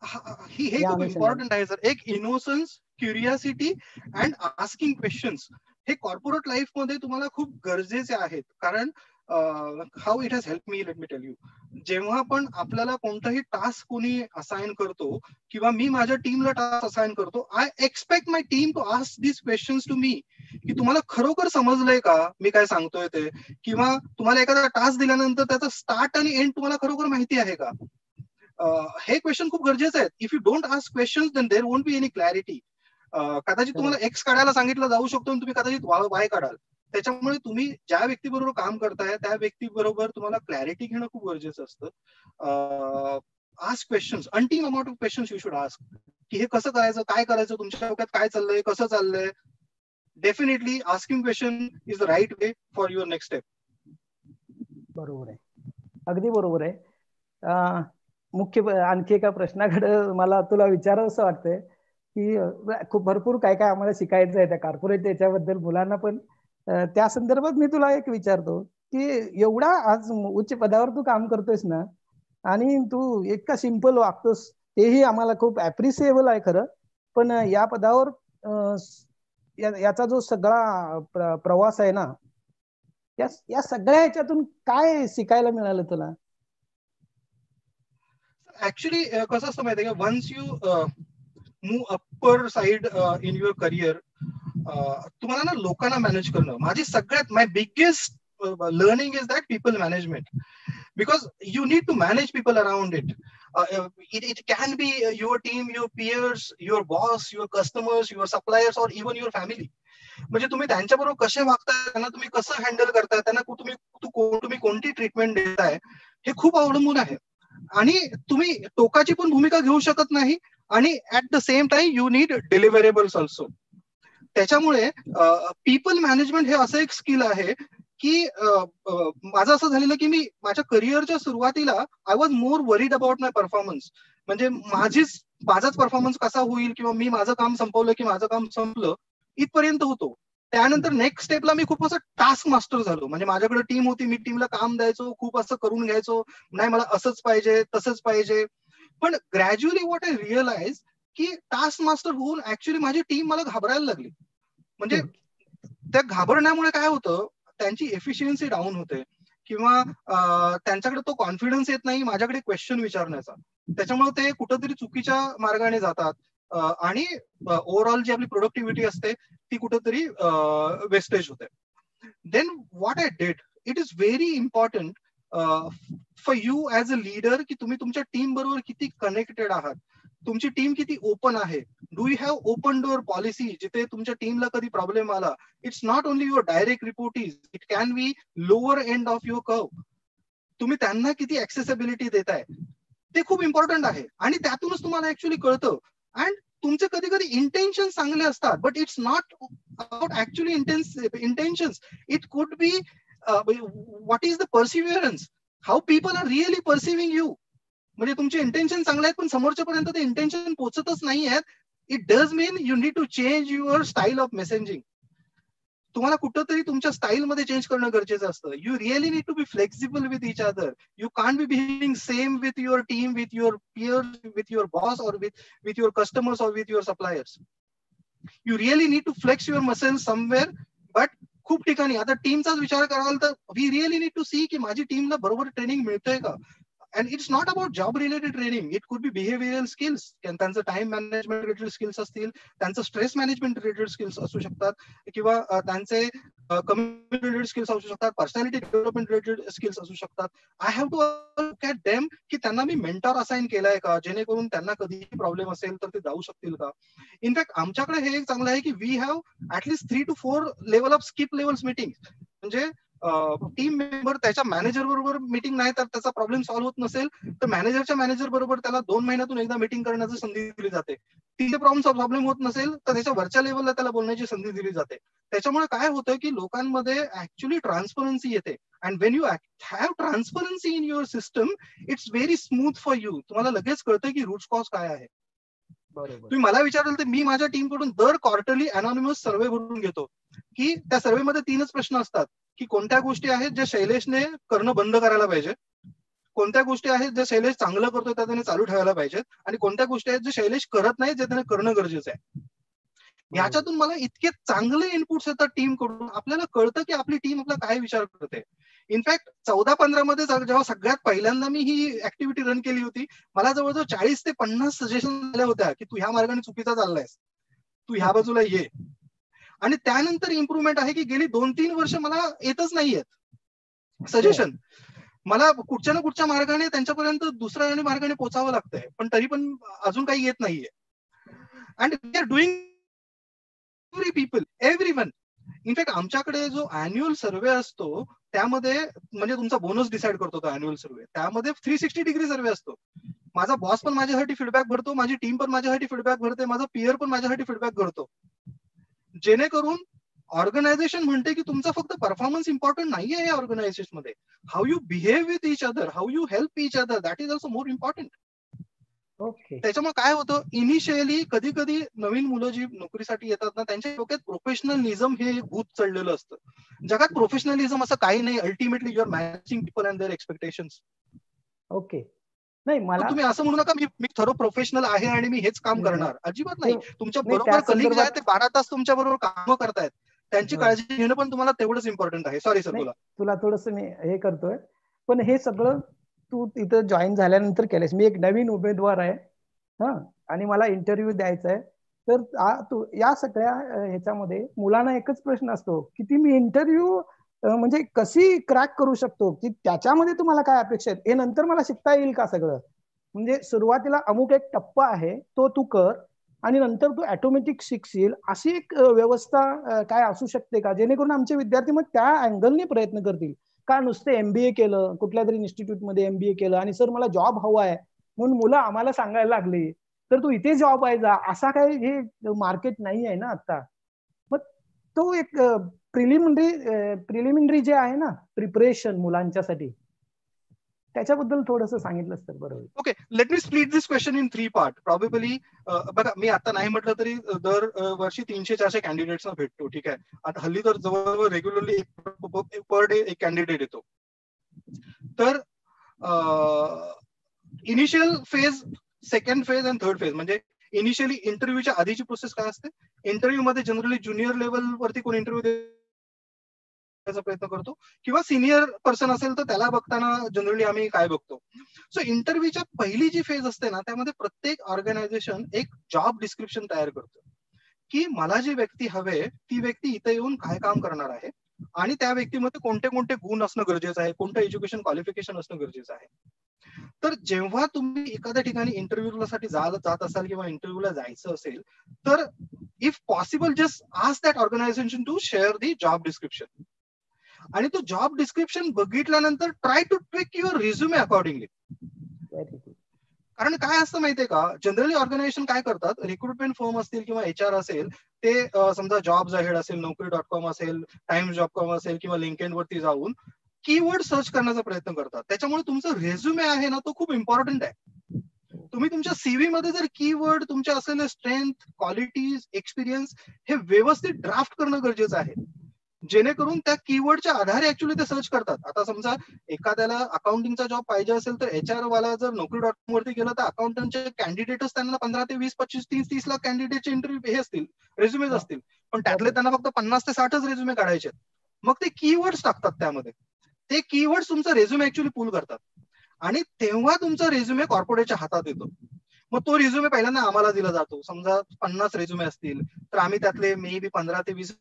हे खूप इम्पॉर्टंट आहे सर. एक innocence, curiosity and asking questions हे कॉर्पोरेट लाईफ मध्ये तुम्हाला खूप गरजेचे आहेत. कारण how it has help me, let me tell you. जेव्हा पण आपल्याला कोणताही टास्क कोणी असाइन करतो किंवा मी माझ्या टीमला टास्क असाइन करतो, I expect my team to ask this questions to me, की तुम्हाला खरोखर समजलंय का मी काय सांगतोय ते, किंवा तुम्हाला एखादा टास्क दिल्यानंतर त्याचा स्टार्ट आणि एंड तुम्हाला खरोखर माहिती आहे का. हे क्वेश्चन खूप गरजेचे आहेत. If you don't ask questions then there won't be any clarity. कदाचित तुम्हाला एक्स काढायला सांगितलं जाऊ शकतो आणि तुम्ही कदाचित वाय काढाल. त्याच्यामुळे तुम्ही ज्या व्यक्तीबरोबर काम करताय त्या व्यक्तीबरोबर तुम्हाला क्लॅरिटी घेणं खूप गरजेचं असतं. Ask questions, untapped amount of questions you should ask, की हे कसं करायचं, काय करायचं, तुमच्या डोक्यात काय चाललंय, कसं चाललंय. Definitely asking question is the right way for your next step.
बरोबर आहे, अगदी बरोबर आहे. मुख्य आणखी एका प्रश्नाकडे मला तुला विचारावंसं वाटतंय की खूप भरपूर काय काय आम्हाला शिकायचं आहे त्या कॉर्पोरेट याच्याबद्दल मुलांना पण. त्या संदर्भात मी तुला एक विचारतो की एवढा आज उच्च पदावर तू काम करतोयस ना, आणि तू इतका सिंपल वागतोस, तेही आम्हाला खूप अप्रिसिएबल आहे खरं. पण या पदावर याचा जो सगळा प्रवास आहे ना, या सगळ्या ह्याच्यातून काय शिकायला मिळालं तुला?
ऍक्च्युली कसं असतं माहिती आहे का, once you move upper side in your career, तुम्हाला ना लोकांना मॅनेज करणं, माझी सगळ्यात my biggest learning is that people management. Because you need to manage people around it. It can be your team, your peers, your boss, your customers, your suppliers, or even your family. म्हणजे तुम्ही त्यांच्याबरोबर कसे वागताय, त्यांना तुम्ही कसं handle करताय, त्यांना तुम्ही कोणती ट्रीटमेंट देताय, हे खूप अवलंबून आहे. आणि तुम्ही टोकाची पण भूमिका घेऊ शकत नाही, आणि at the same time you need deliverables also. त्याच्यामुळे पीपल मॅनेजमेंट हे असं एक स्किल आहे की माझं असं झालेलं की मी माझ्या करिअरच्या सुरुवातीला I was more worried about my performance. म्हणजे माझाच परफॉर्मन्स कसा होईल, किंवा मी माझं काम संपवलं की माझं काम संपलं, इथपर्यंत होतो. त्यानंतर नेक्स्ट स्टेपला मी खूप असं टास्क मास्टर झालो. म्हणजे माझ्याकडे टीम होती, मी टीमला काम द्यायचो, खूप असं करून घ्यायचो, नाही मला असंच पाहिजे तसंच पाहिजे. पण ग्रॅज्युअली व्हॉट आय रिअलाइज की टास्क मास्टर होऊन ऍक्च्युअली माझी टीम मला घाबरायला लागली. म्हणजे त्या घाबरण्यामुळे काय होतं, त्यांची एफिशियन्सी डाऊन होते, किंवा त्यांच्याकडे तो कॉन्फिडन्स येत नाही माझ्याकडे क्वेश्चन विचारण्याचा. त्याच्यामुळे ते कुठंतरी चुकीच्या मार्गाने जातात, आणि ओव्हरऑल जी आपली प्रोडक्टिव्हिटी असते ती कुठंतरी वेस्टेज होते. Then what I did, it is very important for you as a leader की तुम्ही तुमच्या टीम बरोबर किती कनेक्टेड आहात, तुमची टीम किती ओपन आहे. Do you have open door policy, जिथे तुमच्या टीमला कधी प्रॉब्लेम आला, it's not only your direct reportees, it can be lower end of your curve. तुम्ही त्यांना किती ऍक्सेसिबिलिटी देताय ते खूप इम्पॉर्टंट आहे, आणि त्यातूनच तुम्हाला ऍक्च्युअली कळतं. अँड तुमचे कधी कधी इंटेन्शन चांगले असतात, but it's not about actually intentions. It could be what is the perseverance, how people are really perceiving you. म्हणजे तुमचे इंटेन्शन चांगले आहेत, पण समोरच्या पर्यंत ते इंटेन्शन पोहोचतच नाही आहेत. It does mean you need to change your style of messaging. तुम्हाला कुठंतरी तुमच्या स्टाईलमध्ये चेंज करणं गरजेचं असतं. You really need to be flexible with each other. You can't be behaving same with your team, with your peers, with your boss, और with your customers, और with your suppliers. You really need to flex your muscles somewhere. But खूप ठिकाणी आता टीमचाच विचार कराल तर we really need to see की माझी टीमला बरोबर ट्रेनिंग मिळतंय का. And it's not about job related training, it could be behavioral skills. त्यांचं टाइम मॅनेजमेंट रिलेटेड स्किल्स असतील, त्यांचं स्ट्रेस मॅनेजमेंट रिलेटेड स्किल्स असू शकतात, किंवा त्यांचे कम्युनिटी रिलेटेड स्किल्स असू शकतात, पर्सनॅलिटी डेव्हलपमेंट रिलेटेड स्किल्स असू शकतात. I have to look at them की त्यांना मी मेंटॉर असाइन केलाय का, जेणेकरून त्यांना कधीही प्रॉब्लेम असेल तर ते जाऊ शकतील का. इनफॅक्ट आमच्याकडे हे एक चांगलं आहे की we have at least 3 to 4 level of skip levels meeting. म्हणजे टीम मेंबर त्याच्या मॅनेजर बरोबर मीटिंग नाही तर त्याचा प्रॉब्लेम सॉल्व्ह होत नसेल तर मॅनेजरच्या मॅनेजर बरोबर त्याला 2 महिन्यातून एकदा मीटिंग करण्याची संधी दिली जाते. तिथे प्रॉब्लेम होत नसेल तर त्याच्या वरच्या लेवलला त्याला बोलण्याची संधी दिली जाते. त्याच्यामुळे काय होतं की लोकांमध्ये ऍक्च्युअली ट्रान्सपरन्सी येते. And Wien you have transparency in your system, it's very smooth for you. तुम्हाला लगेच कळतं की रूट कॉज काय आहे. तुम्ही मला विचाराल तर मी माझ्या टीमकडून दर क्वार्टरली अनॉनिमस सर्व्हे भरून घेतो, की त्या सर्व्हेमध्ये 3च प्रश्न असतात की कोणत्या गोष्टी आहेत ज्या शैलेशने करणं बंद करायला पाहिजे, कोणत्या गोष्टी आहेत ज्या शैलेश चांगलं करतोय त्या त्याने चालू ठेवायला पाहिजेत, आणि कोणत्या गोष्टी आहेत जे शैलेश करत नाही जे त्याने करणं गरजेचं आहे. ह्याच्यातून मला इतके चांगले इनपुट्स येतात टीम कडून, आपल्याला कळतं की आपली टीम आपला काय विचार करते. इनफॅक्ट 14-15 मध्ये जेव्हा सगळ्यात पहिल्यांदा मी ही ऍक्टिव्हिटी रन केली होती, मला जवळजवळ 40 ते 50 सजेशन आल्या होत्या की तू ह्या मार्गाने चुकीचा चाललायस, तू ह्या बाजूला ये. आणि त्यानंतर इम्प्रुव्हमेंट आहे की गेली 2-3 वर्ष मला येतच नाहीयेत सजेशन. मला कुठच्या ना कुठच्या मार्गाने त्यांच्यापर्यंत दुसऱ्या मार्गाने पोहोचावं लागतंय, पण तरी पण अजून काही येत नाहीये. And we are doing every people, everyone. In fact आमच्याकडे जो अॅन्युअल सर्व्हे असतो त्यामध्ये, म्हणजे तुमचा बोनस डिसाईड करतो तो अॅन्युअल सर्व्हे, त्यामध्ये 360 डिग्री सर्व्हे असतो. माझा बॉस पण माझ्यासाठी फीडबॅक भरतो, माझी टीम पण माझ्यासाठी फीडबॅक भरते, माझा पियर पण माझ्यासाठी फीडबॅक भरतो. जेणेकरून ऑर्गनायझेशन म्हणते की तुमचा फक्त परफॉर्मन्स इम्पॉर्टंट नाहीये या ऑर्गनायझेशन मध्ये, how you behave with each other, how you help each other, that is also more important.
Okay.
त्याच्यामुळे काय होतं, इनिशियली कधी कधी नवीन मुलं जी नोकरीसाठी येतात ना, त्यांच्या डोक्यात प्रोफेशनलिझम हे भूत चढलेलं असतं. जगात प्रोफेशनलिझम असं काही नाही. Ultimately you are managing people and their expectations.
Okay. नाही
तर
मला
तुम्ही असं म्हणू नका मी थरो प्रोफेशनल आहे आणि मी हेच काम
नाही
करणार. अजिबात
ते
नाही. तुमच्या
नाही त्या
बरोबर कलिग जे आहेत ते
संदर्भात
12 तास तुमच्या बरोबर काम करतायत, त्यांची
बरं.
काळजी घेणं पण तुम्हाला तेवढंच इम्पॉर्टंट आहे. सॉरी सर,
नाही
बोला.
तुला थोडस मी हे करतोय, पण हे सगळं तू तिथं जॉईन झाल्यानंतर केलंस. मी एक नवीन उमेदवार आहे हा, आणि मला इंटरव्ह्यू द्यायचा आहे. तर तू या सगळ्या ह्याच्यामध्ये मुलांना एकच प्रश्न असतो की ती मी इंटरव्ह्यू म्हणजे कशी क्रॅक करू शकतो, की त्याच्यामध्ये तुम्हाला काय अपेक्षा आहेत, हे नंतर मला शिकता येईल का सगळं. म्हणजे सुरुवातीला अमुक एक टप्पा आहे तो तू कर, आणि नंतर तू ऑटोमॅटिक शिकशील, अशी एक व्यवस्था काय असू शकते का, जेणेकरून आमचे विद्यार्थी मग त्या अँगलने प्रयत्न करतील. का नुसते एमबीए केलं कुठल्या तरी इन्स्टिट्यूट मध्ये, एमबीए केलं आणि सर मला जॉब हवा आहे म्हणून मुलं आम्हाला सांगायला लागली तर तू इथे जॉब आहे जा, असा काही हे मार्केट नाही आहे ना आता. मग तो एक प्रिलिमिनरी जे आहे ना प्रिपरेशन मुलांच्यासाठी, त्याच्याबद्दल थोडंसं सांगितलंस तर बरं होईल.
Okay, let me split this question in 3 part. Probably बघा, मी आता नाही म्हटलं तरी दर वर्षी 300-400 कॅन्डिडेट्सना भेटतो. ठीक आहे. आता हल्ली तर जवळजवळ रेग्युलरली पर डे एक कॅन्डिडेट येतो. तर इनिशियल फेज, सेकंड फेज आणि थर्ड फेज, म्हणजे इनिशियली इंटरव्ह्यूच्या आधीची प्रोसेस काय असते. इंटरव्ह्यू मध्ये जनरली ज्युनियर लेवल वरती कोण इंटरव्ह्यू देण्याचा प्रयत्न करतो, किंवा सिनियर पर्सन असेल तर त्याला बघताना जनरली आम्ही काय बघतो. सो इंटरव्ह्यूच्या पहिली जी फेज असते ना, त्यामध्ये प्रत्येक ऑर्गनायझेशन एक जॉब डिस्क्रिप्शन तयार करतो, की मला जी व्यक्ती हवे ती व्यक्ती इथे येऊन काय काम करणार आहे, आणि त्या व्यक्तीमध्ये कोणते कोणते गुण असणं गरजेचं आहे, कोणतं एज्युकेशन क्वालिफिकेशन असणं गरजेचं आहे. तर जेव्हा तुम्ही एखाद्या ठिकाणी इंटरव्ह्यू साठी जात असाल किंवा इंटरव्ह्यूला जायचं असेल, तर if possible just ask that organisation to share the job description. आणि तो जॉब डिस्क्रिप्शन बघितल्यानंतर try to tweak your resume accordingly. कारण काय असतं माहितीये का, जनरली ऑर्गनायझेशन काय करतात, रिक्रुटमेंट फर्म असतील किंवा HR असेल, ते समजा जॉब्स अहेड असेल, Naukri.com असेल, Times.com असेल किंवा लिंक्डइन वरती जाऊन कीवर्ड सर्च करण्याचा प्रयत्न करतात. त्याच्यामुळे तुमचा रेझ्युमे आहे ना, तो खूप इम्पॉर्टंट आहे. तुम्ही तुमच्या सीव्ही मध्ये जर कीवर्ड, तुमचे असलेले स्ट्रेंथ, क्वालिटीज, एक्सपिरियन्स हे व्यवस्थित ड्राफ्ट करणं गरजेचं आहे, जेणेकरून त्या कीवर्डच्या आधारे ऍक्च्युअली ते सर्च करतात. आता समजा एखाद्याला अकाउंटिंगचा जॉब पाहिजे असेल तर HR वाला जर Naukri.com वरती गेला तर अकाउंटंटचे कॅन्डिडेटच त्यांना 15 ते 20, 25, 30 लाख कॅन्डिडेटचे इंटरव्ह्यू हे असतील, रेझ्युमेज असतील, पण त्यातले त्यांना फक्त 50 ते 60च रेझ्युमे काढायचे. मग ते कीवर्ड्स टाकतात त्यामध्ये, ते कीवर्ड्स तुमचा रेझ्युमे ऍक्च्युअली पूल करतात, आणि तेव्हा तुमचा रेझ्युमे कॉर्पोरेटच्या हातात येतो. मग तो रेझ्युमे पहिल्यांदा आम्हाला दिला जातो. समजा 50 रेझ्युमे असतील तर आम्ही त्यातले मे बी 15 ते 20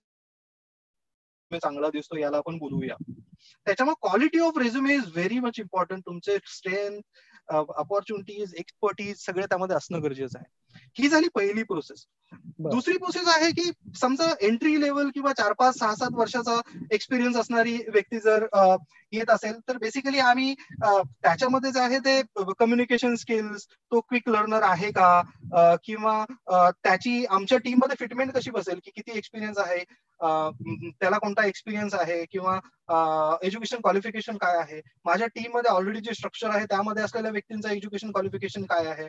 चांगला दिसतो याला आपण बोलूया. त्याच्यामुळे quality of resume is very much important. तुमचे स्ट्रेंथ, अपॉर्च्युनिटीज, एक्सपर्टीज सगळे त्यामध्ये असणं गरजेचं आहे. ही झाली पहिली प्रोसेस. दुसरी प्रोसेस आहे की समजा एंट्री लेवल किंवा 4-5, 6-7 वर्षाचा एक्सपिरियन्स असणारी व्यक्ती जर येत असेल तर बेसिकली आम्ही त्याच्यामध्ये जे आहे ते कम्युनिकेशन स्किल्स, तो क्विक लर्नर आहे का, किंवा त्याची आमच्या टीम मध्ये फिटमेंट कशी बसेल, की किती एक्सपिरियन्स आहे, त्याला कोणता एक्सपिरियन्स आहे, किंवा एज्युकेशन क्वालिफिकेशन काय आहे, माझ्या टीम मध्ये ऑलरेडी जे स्ट्रक्चर आहे त्यामध्ये असलेल्या व्यक्तींचा एज्युकेशन क्वालिफिकेशन काय आहे,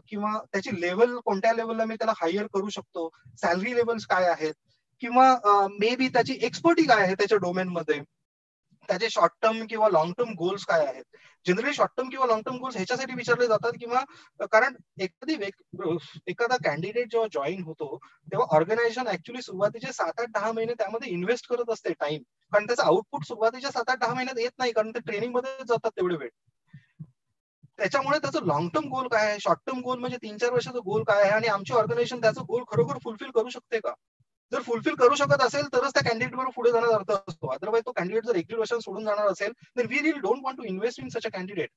किंवा त्याची लेवल कोणत्या लेवलला मी त्याला हायर करू शकतो, सॅलरी लेवल्स काय आहेत, किंवा मे बी त्याची एक्सपर्टी काय आहे त्याच्या डोमेन मध्ये, त्याचे शॉर्ट टर्म किंवा लॉंग टर्म गोल्स काय आहेत. जनरली शॉर्ट टर्म किंवा लॉंग टर्म गोल्स ह्याच्यासाठी विचारले जातात, किंवा कारण एखादा कॅन्डिडेट जेव्हा जॉईन होतो तेव्हा ऑर्गनायझेशन ऍक्च्युली सुरुवातीचे 7-8-10 महिने त्यामध्ये इन्व्हेस्ट करत असते टाइम, कारण त्याचं आउटपुट सुरुवातीच्या 7-8-10 महिन्यात येत नाही, कारण ते ट्रेनिंग मध्ये जातात तेवढे वेळ. त्याच्यामुळे त्याचं लॉंग टर्म गोल काय आहे, शॉर्ट टर्म गोल म्हणजे 3-4 वर्षाचा गोल काय आहे, आणि आमची ऑर्गनायझेशन त्याचा गोल खरोखर फुलफिल करू शकते का. जर फुलफिल करू शकत असेल तरच त्या कॅन्डिडेट बरोबर पुढे जाण्याचा अर्थ असतो. अदरवाईज तो कॅन्डिडेट जर 1-1.5 वर्षात सोडून जाणार असेल तर we really don't want to invest in such a candidate.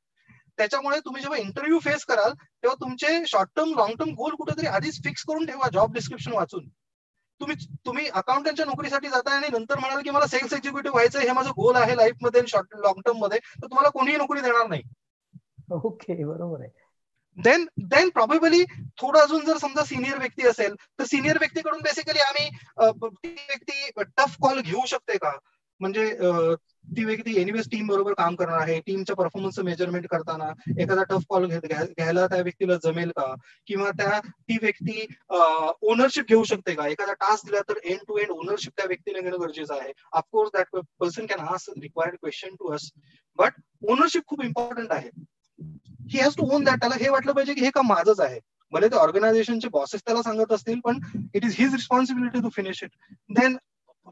त्याच्यामुळे तुम्ही जेव्हा इंटरव्ह्यू फेस कराल तेव्हा तुमचे short term, long term goal कुठेतरी आधीच फिक्स करून ठेवा जॉब डिस्क्रिप्शन वाचून. तुम्ही अकाउंटंटच्या नोकरीसाठी जाताय आणि नंतर म्हणाल की मला सेल्स एक्झिक्युटिव्ह व्हायचं, हे माझं गोल आहे लाईफ मध्ये शॉर्ट लॉंग टर्म मध्ये, तर तुम्हाला कोणीही नोकरी देणार नाही.
ओके, बरोबर आहे.
देन प्रॉबेबली थोडं अजून जर समजा सिनियर व्यक्ती असेल तर सिनियर व्यक्तीकडून बेसिकली आम्ही ती व्यक्ती टफ कॉल घेऊ शकते का, म्हणजे ती व्यक्ती एनिवेज टीम बरोबर काम करणार आहे, टीमच्या परफॉर्मन्सचं मेजरमेंट करताना एखादा टफ कॉल घ्यायला त्या व्यक्तीला जमेल का, किंवा ती व्यक्ती ओनरशिप घेऊ शकते का, एखादा टास्क दिला तर एंड टू एंड ओनरशिप त्या व्यक्तीला घेणं गरजेचं आहे. Of course that person can ask required question to us, but ownership खूप इम्पॉर्टंट आहे. He has to own that. त्याला हे वाटलं पाहिजे की हे काम माझंच आहे. भले ते ऑर्गनायझेशनचे बॉसेस त्याला सांगत असतील, पण it is his responsibility to finish it. Then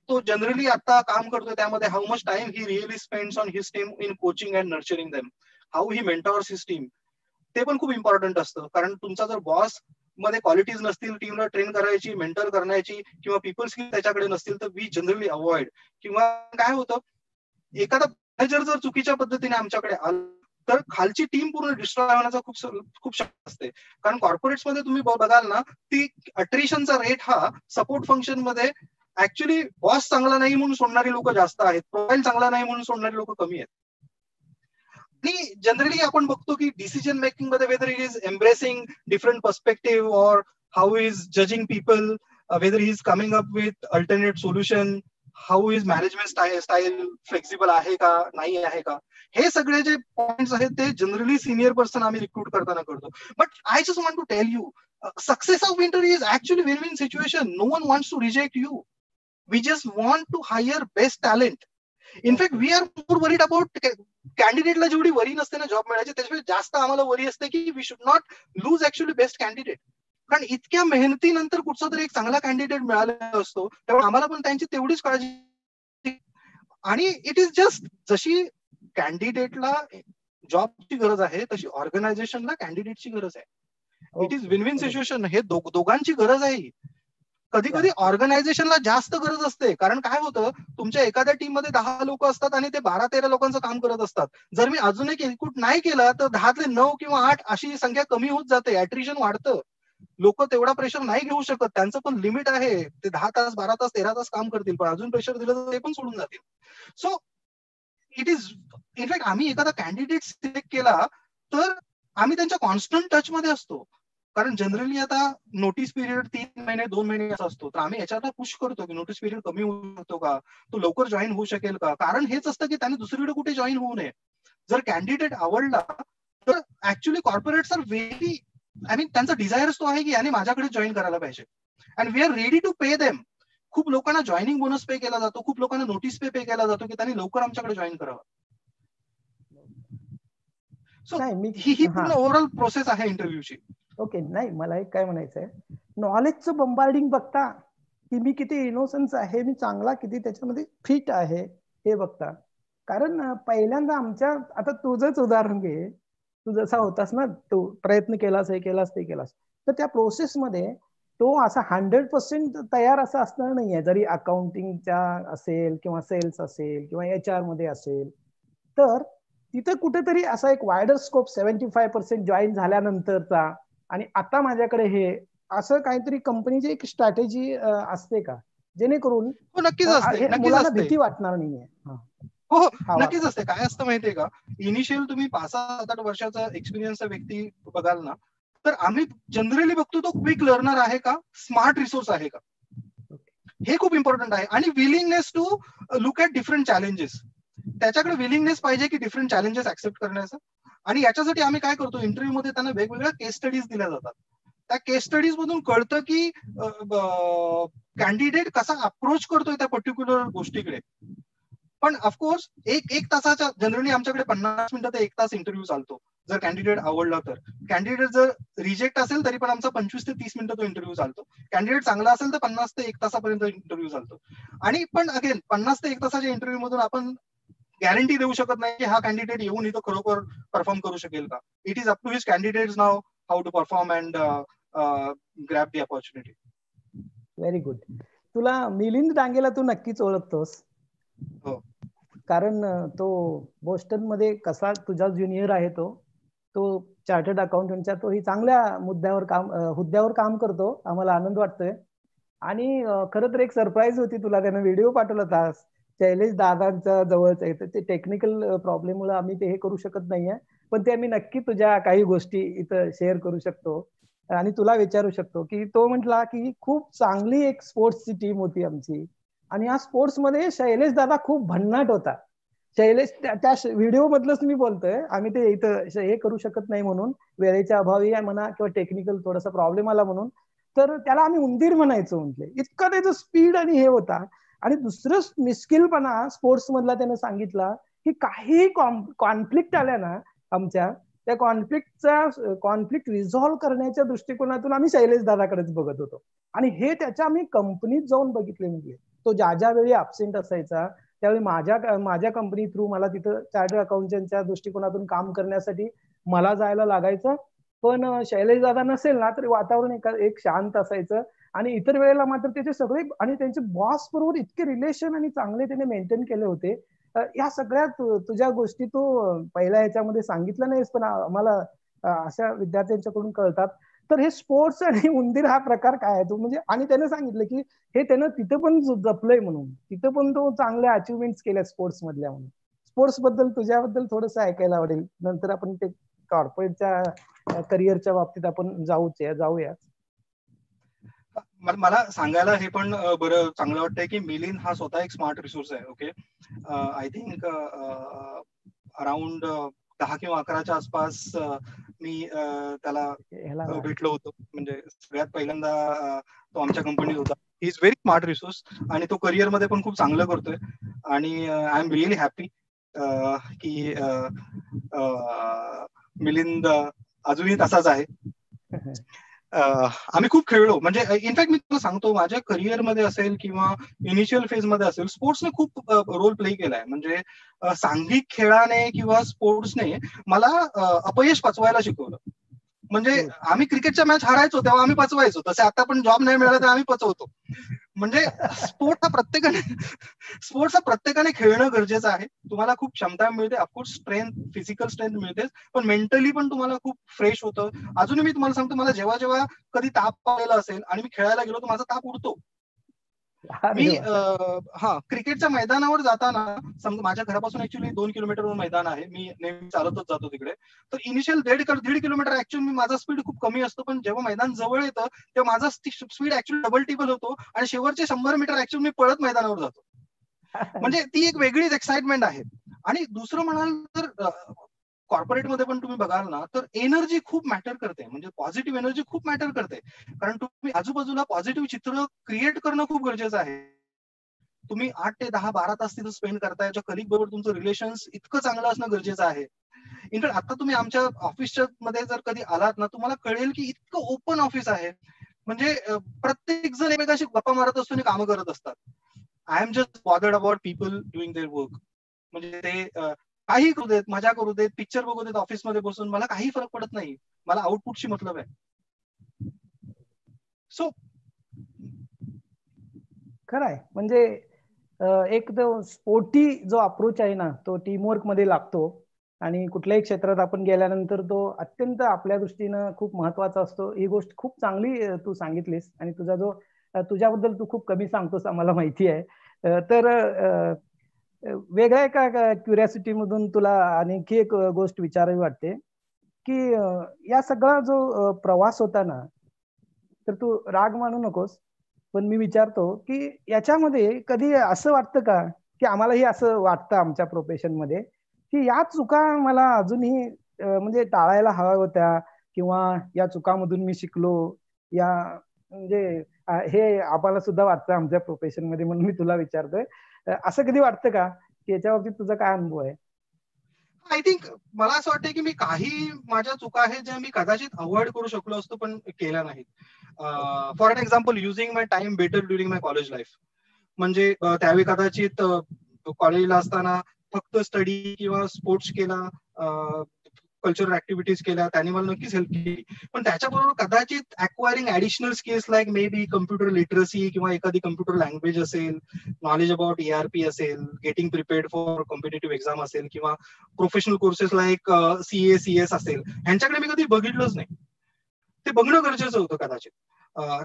तो जनरली आता काम करतो त्यामध्ये how much time he really spends on his team in coaching and nurturing them, how he mentors his team, ते पण खूप इम्पॉर्टंट असतं. कारण तुमचा जर बॉस मध्ये क्वालिटीज नसतील टीमला ट्रेन करायची, मेंटर करण्याची, किंवा पीपल स्किल त्याच्याकडे नसतील, तर वी जनरली अवॉइड. किंवा काय होतं, एखादा मॅनेजर जर चुकीच्या पद्धतीने आमच्याकडे आला तर खालची टीम पूर्ण डिस्ट्रॉय होण्याचा खूप शक्य असते. कारण कॉर्पोरेट्स मध्ये तुम्ही बघाल ना, ती अट्रिशनचा रेट हा सपोर्ट फंक्शन मध्ये ऍक्च्युली बॉस चांगला नाही म्हणून सोडणारी लोक जास्त आहेत, प्रोफाईल चांगला नाही म्हणून सोडणारी लोक कमी आहेत. आणि जनरली आपण बघतो की डिसिजन मेकिंग मध्ये whether it is embracing different perspective or how is judging people, whether he is coming up with alternate solution, how is management style flexible आहे का नाही आहे का, हे सगळे जे पॉइंट्स आहेत ते जनरली सिनियर पर्सन आम्ही रिक्रूट करताना करतो. But I just want to tell you, success of winter is actually win win situation. No one wants to reject you. We just want to hire best talent. In fact, we are more worried about कॅन्डिडेटला जेवढी वरी नसते ना job मिळायची, त्याच्यापेक्षा जास्त आम्हाला worry असते की we should not lose actually best candidate. कारण इतक्या मेहनतीनंतर कुठचा तरी एक चांगला कॅन्डिडेट मिळालेला असतो, त्यामुळे आम्हाला पण त्यांची तेवढीच काळजी. आणि इट इज जस्ट जशी कॅन्डिडेटला जॉबची गरज आहे तशी ऑर्गनायझेशनला कॅन्डिडेटची गरज आहे. It is win win situation. हे दोघांची गरज आहे. कधी कधी ऑर्गनायझेशनला जास्त गरज असते. कारण काय होतं, तुमच्या एखाद्या टीम मध्ये 10 लोक असतात आणि ते 12-13 लोकांचं काम करत असतात. जर मी अजून एक इनपुट नाही केला तर 10तले 9 किंवा 8 अशी संख्या कमी होत जाते, ऍट्रिशन वाढतं. लोक तेवढा प्रेशर नाही घेऊ शकत, त्यांचं पण लिमिट आहे. ते 10 तास 12 तास 13 तास काम करतील, पण अजून प्रेशर दिलं तर ते पण सोडून जातील. सो इट इज इनफॅक्ट आम्ही एखादा कॅन्डिडेट सिलेक्ट केला तर आम्ही त्यांच्या कॉन्स्टंट टच मध्ये असतो. कारण जनरली आता नोटीस पिरियड 3 महिने 2 महिने असा असतो, तर आम्ही याच्यात पुश करतो की नोटीस पिरियड कमी होऊ शकतो का, तो लवकर जॉईन होऊ शकेल का. कारण हेच असतं की त्याने दुसरीकडे कुठे जॉईन होऊ नये. जर कॅन्डिडेट आवडला तर actually corporates are very, I mean त्यांचा डिझायर्स तो आहे की याने माझ्याकडे जॉईन करायला पाहिजे, and we are ready to pay them. खूप लोकांना जॉईनिंग बोनस पे केला जातो, खूप लोकांना नोटीस पे केला जातो की त्यांनी लवकर आमच्याकडे जॉईन करावं. सो ही पूर्ण ओव्हरऑल प्रोसेस आहे इंटरव्ह्यूची.
ओके. नाही, मला एक काय म्हणायचंय, नॉलेजचं बंबार्डिंग बघता की मी किती इनोसन्स आहे, मी चांगला किती त्याच्यामध्ये फिट आहे हे बघता. कारण पहिल्यांदा आमच्या, आता तुझंच उदाहरण घे, तू जसा होतास ना, तू प्रयत्न केलास, हे केलास, ते केलास, तर त्या प्रोसेसमध्ये तो असा 100% तयार असं असणार नाहीये. जरी अकाउंटिंगच्या असेल किंवा सेल्स असेल किंवा HR मध्ये असेल, तर तिथे कुठेतरी असा एक वायडर स्कोप 75% जॉईन झाल्यानंतरचा, आणि आता माझ्याकडे हे असं काहीतरी कंपनीची एक स्ट्रॅटेजी असते का, जेणेकरून
नक्कीच असते,
मुलांना भीती वाटणार नाहीये.
हो नक्कीच असते. काय असतं माहितीये का, इनिशियल तुम्ही 5-7 वर्षाचा एक्सपिरियन्सचा व्यक्ती बघाल ना, तर आम्ही जनरली बघतो तो क्विक लर्नर आहे का, स्मार्ट रिसोर्स आहे का, हे खूप इम्पॉर्टंट आहे. आणि willingness to look at different challenges, त्याच्याकडे विलिंगनेस पाहिजे की डिफरंट चॅलेंजेस ऍक्सेप्ट करण्याचं. आणि याच्यासाठी आम्ही काय करतो, इंटरव्ह्यू मध्ये त्यांना वेगवेगळ्या केस स्टडीज दिल्या जातात. त्या केस स्टडीज मधून कळतं की कॅन्डिडेट कसा अप्रोच करतोय त्या पर्टिक्युलर गोष्टीकडे. पण ऑफकोर्स एक तासाच्या जनरली आमच्याकडे 50 मिनिटं ते 1 तास इंटरव्ह्यू चालतो. जर कॅन्डिडेट आवडला तर. कॅन्डिडेट जर रिजेक्ट असेल तरी पण आमचा 25 ते 30 मिनिटं तो इंटरव्ह्यू चालतो. कॅन्डिडेट चांगला असेल तर 50 ते 1 तासापर्यंत इंटरव्ह्यू चालतो. आणि पण अगेन 50 ते 1 तासाच्या इंटरव्ह्यू मधून आपण गॅरंटी देऊ शकत नाही की हा कॅन्डिडेट येऊन इथं खरोखर परफॉर्म करू शकेल का. It is up to his candidates now how to perform and grab the opportunity.
Very good. तुला मिलिंद डांगेला तू नक्कीच ओळखतोस.
हो.
कारण तो बोस्टन मध्ये कसा तुझा ज्युनियर आहे, तो चार्टर्ड अकाउंटंटच्या तोही चांगल्या हुद्द्यावर काम करतो. आम्हाला आनंद वाटतोय. आणि खरं तर एक सरप्राईज होती तुला, त्यानं व्हिडिओ पाठवला होता शैलेश दादांच्या जवळच आहे, ते टेक्निकल प्रॉब्लेम मुळे आम्ही ते हे करू शकत नाहीये, पण ते आम्ही नक्की तुझ्या काही गोष्टी इथं शेअर करू शकतो आणि तुला विचारू शकतो की तो म्हटला की खूप चांगली एक स्पोर्ट्सची टीम होती आमची, आणि या स्पोर्ट्समध्ये शैलेश दादा खूप भन्नाट होता. शैलेश त्या व्हिडिओ मधलंच मी बोलतोय, आम्ही ते इथं हे करू शकत नाही म्हणून, वेळेच्या अभावी म्हणा किंवा टेक्निकल थोडासा प्रॉब्लेम आला म्हणून, तर त्याला आम्ही उंदीर म्हणायचो म्हटले, इतकं त्याचं स्पीड आणि हे होता. आणि दुसरं मिस्किलपणा स्पोर्ट्स मधला त्याने सांगितला की काही कॉन्फ्लिक्ट आल्या ना आमच्या, त्या कॉन्फ्लिक्ट रिझॉल्व्ह करण्याच्या दृष्टिकोनातून आम्ही शैलेश दादाकडेच बघत होतो. आणि हे त्याच्या आम्ही कंपनीत जाऊन बघितले. म्हणजे तो ज्या वेळी अब्सेंट असायचा त्यावेळी माझ्या कंपनी थ्रू मला तिथं चार्टर्ड अकाउंटंटच्या दृष्टिकोनातून काम करण्यासाठी मला जायला लागायचं. पण शैलेश दादा नसेल ना तरी वातावरण एक शांत असायचं. आणि इतर वेळेला मात्र त्याचे सगळे आणि त्यांचे बॉस बरोबर इतके रिलेशन आणि चांगले त्याने मेंटेन केले होते. या सगळ्या तुझ्या गोष्टी तू पहिल्या ह्याच्यामध्ये सांगितलं नाहीस, पण आम्हाला अशा विद्यार्थ्यांच्याकडून कळतात. तर हे स्पोर्ट्स आणि उंदीर हा प्रकार काय आहे तू म्हणजे, आणि त्याने सांगितलं की हे त्यानं तिथं पण जपलंय म्हणून, तिथं पण तो चांगल्या अचिव्हमेंट केल्या स्पोर्ट्स मधल्या म्हणून. स्पोर्ट्स बद्दल तुझ्याबद्दल थोडंसं ऐकायला आवडेल, नंतर आपण ते कॉर्पोरेटच्या करिअरच्या बाबतीत आपण जाऊया.
मला सांगायला हे पण बरं चांगलं वाटतंय की मिलिंद हा स्वतः एक स्मार्ट रिसोर्स आहे. ओके, आय थिंक अराउंड 10 किंवा 11च्या आसपास मी त्याला भेटलो होतो. म्हणजे सगळ्यात पहिल्यांदा तो आमच्या कंपनीत होता. He is very smart resource आणि तो करिअर मध्ये पण खूप चांगलं करतोय. आणि आय एम रिअली हॅपी की मिलिंद अजूनही तसाच आहे. आम्ही खूप खेळलो. म्हणजे इनफॅक्ट मी तुला सांगतो, माझ्या करिअरमध्ये असेल किंवा इनिशियल फेज मध्ये असेल, स्पोर्ट्सने खूप रोल प्ले केलाय. म्हणजे सांघिक खेळाने किंवा स्पोर्ट्सने मला अपयश पचवायला शिकवलं. म्हणजे आम्ही क्रिकेटच्या मॅच हारायचो तेव्हा आम्ही पचवायचो, तसे आता पण जॉब नाही मिळाला तर आम्ही पचवतो. म्हणजे स्पोर्ट्स हा प्रत्येकाने खेळणं गरजेचं आहे. तुम्हाला खूप क्षमता मिळते, ऑफकोर्स स्ट्रेंथ, फिजिकल स्ट्रेंथ मिळते, पण मेंटली पण तुम्हाला खूप फ्रेश होतं. अजूनही मी तुम्हाला सांगतो, मला जेव्हा कधी ताप आलेला असेल आणि मी खेळायला गेलो तर माझा ताप उडतो. मी क्रिकेटच्या मैदानावर जाताना, समजा माझ्या घरापासून ऍक्च्युअली 2 किलोमीटरवर मैदान आहे, मी नेहमी चालतच जातो तिकडे. तर इनिशियल 1.5 किलोमीटर ऍक्च्युअली माझा स्पीड खूप कमी असतो, पण जेव्हा मैदान जवळ येतं तेव्हा माझा स्पीड ऍक्च्युअली डबल टिबल होतो आणि शेवटचे 100 मीटर ऍक्च्युअली मी पळत मैदानावर जातो. म्हणजे ती एक वेगळीच एक्साइटमेंट आहे. आणि दुसरं म्हणाल तर कॉर्पोरेटमध्ये पण तुम्ही बघाल ना तर एनर्जी खूप मॅटर करते. म्हणजे पॉझिटिव्ह एनर्जी खूप मॅटर करते, कारण तुम्ही आजूबाजूला पॉझिटिव्ह चित्र क्रिएट करणं खूप गरजेचं आहे. तुम्ही 8 ते 10, 12 तास तिथं स्पेंड करताय, कलिग बरोबर तुमचं रिलेशन्स इतकं चांगलं असणं गरजेचं आहे. इनफॅक्ट आता तुम्ही आमच्या ऑफिसच्या मध्ये जर कधी आलात ना, तुम्हाला कळेल की इतकं ओपन ऑफिस आहे. म्हणजे प्रत्येक जण एकमेकाशी गप्पा मारत असतो आणि कामं करत असतात. I am just bothered about people doing their work. म्हणजे ते काही करू देत, मजा करू देत, पिक्चर बघू देत ऑफिसमध्ये बसून, मला काही फरक पडत नाही. मला आउटपुटशी मतलब आहे. सो
खरं आहे. म्हणजे एक तो स्पोर्टी जो अप्रोच आहे ना, तो टीमवर्क मध्ये लागतो. आणि कुठल्याही क्षेत्रात आपण गेल्यानंतर तो अत्यंत आपल्या दृष्टीनं खूप महत्वाचा असतो. ही गोष्ट खूप चांगली तू सांगितलीस. आणि तुझ्याबद्दल तू खूप कमी सांगतोस आम्हाला माहिती आहे. तर वेगळ्या एका क्युरियोसिटी मधून तुला आणखी एक गोष्ट विचारावी वाटते की या सगळा जो प्रवास होता ना, तर तू राग मानू नकोस, पण मी विचारतो की याच्यामध्ये कधी असं वाटतं का, की आम्हालाही असं वाटतं आमच्या प्रोफेशन मध्ये की या चुका मला अजूनही म्हणजे टाळायला हव्या होत्या, किंवा या चुकामधून मी शिकलो, या म्हणजे हे आम्हाला सुद्धा वाटतं आमच्या प्रोफेशन मध्ये, म्हणून मी तुला विचारतोय. असं कधी वाटतं का, की याच्या बाबतीत तुझा काय अनुभव आहे?
आय थिंक मला असं वाटतं की मी काही माझ्या चुका आहेत ज्या मी कदाचित अवॉइड करू शकलो असतो पण केल्या नाहीत. For an example, using my time better during my college life. म्हणजे त्यावेळी कदाचित कॉलेजला असताना फक्त स्टडी किंवा स्पोर्ट्स केला, कल्चरल ऍक्टिव्हिटीज केल्या, त्यांनी मला नक्कीच हेल्प केली. पण त्याच्याबरोबर कदाचित acquiring additional skills like may be computer literacy किंवा एखादी कम्प्युटर लँग्वेज असेल, नॉलेज अबाउट ERP असेल, getting prepared for competitive exam असेल, किंवा professional courses like CA CS असेल, ह्यांच्याकडे मी कधी बघितलंच नाही. ते बघणं गरजेचं होतं कदाचित.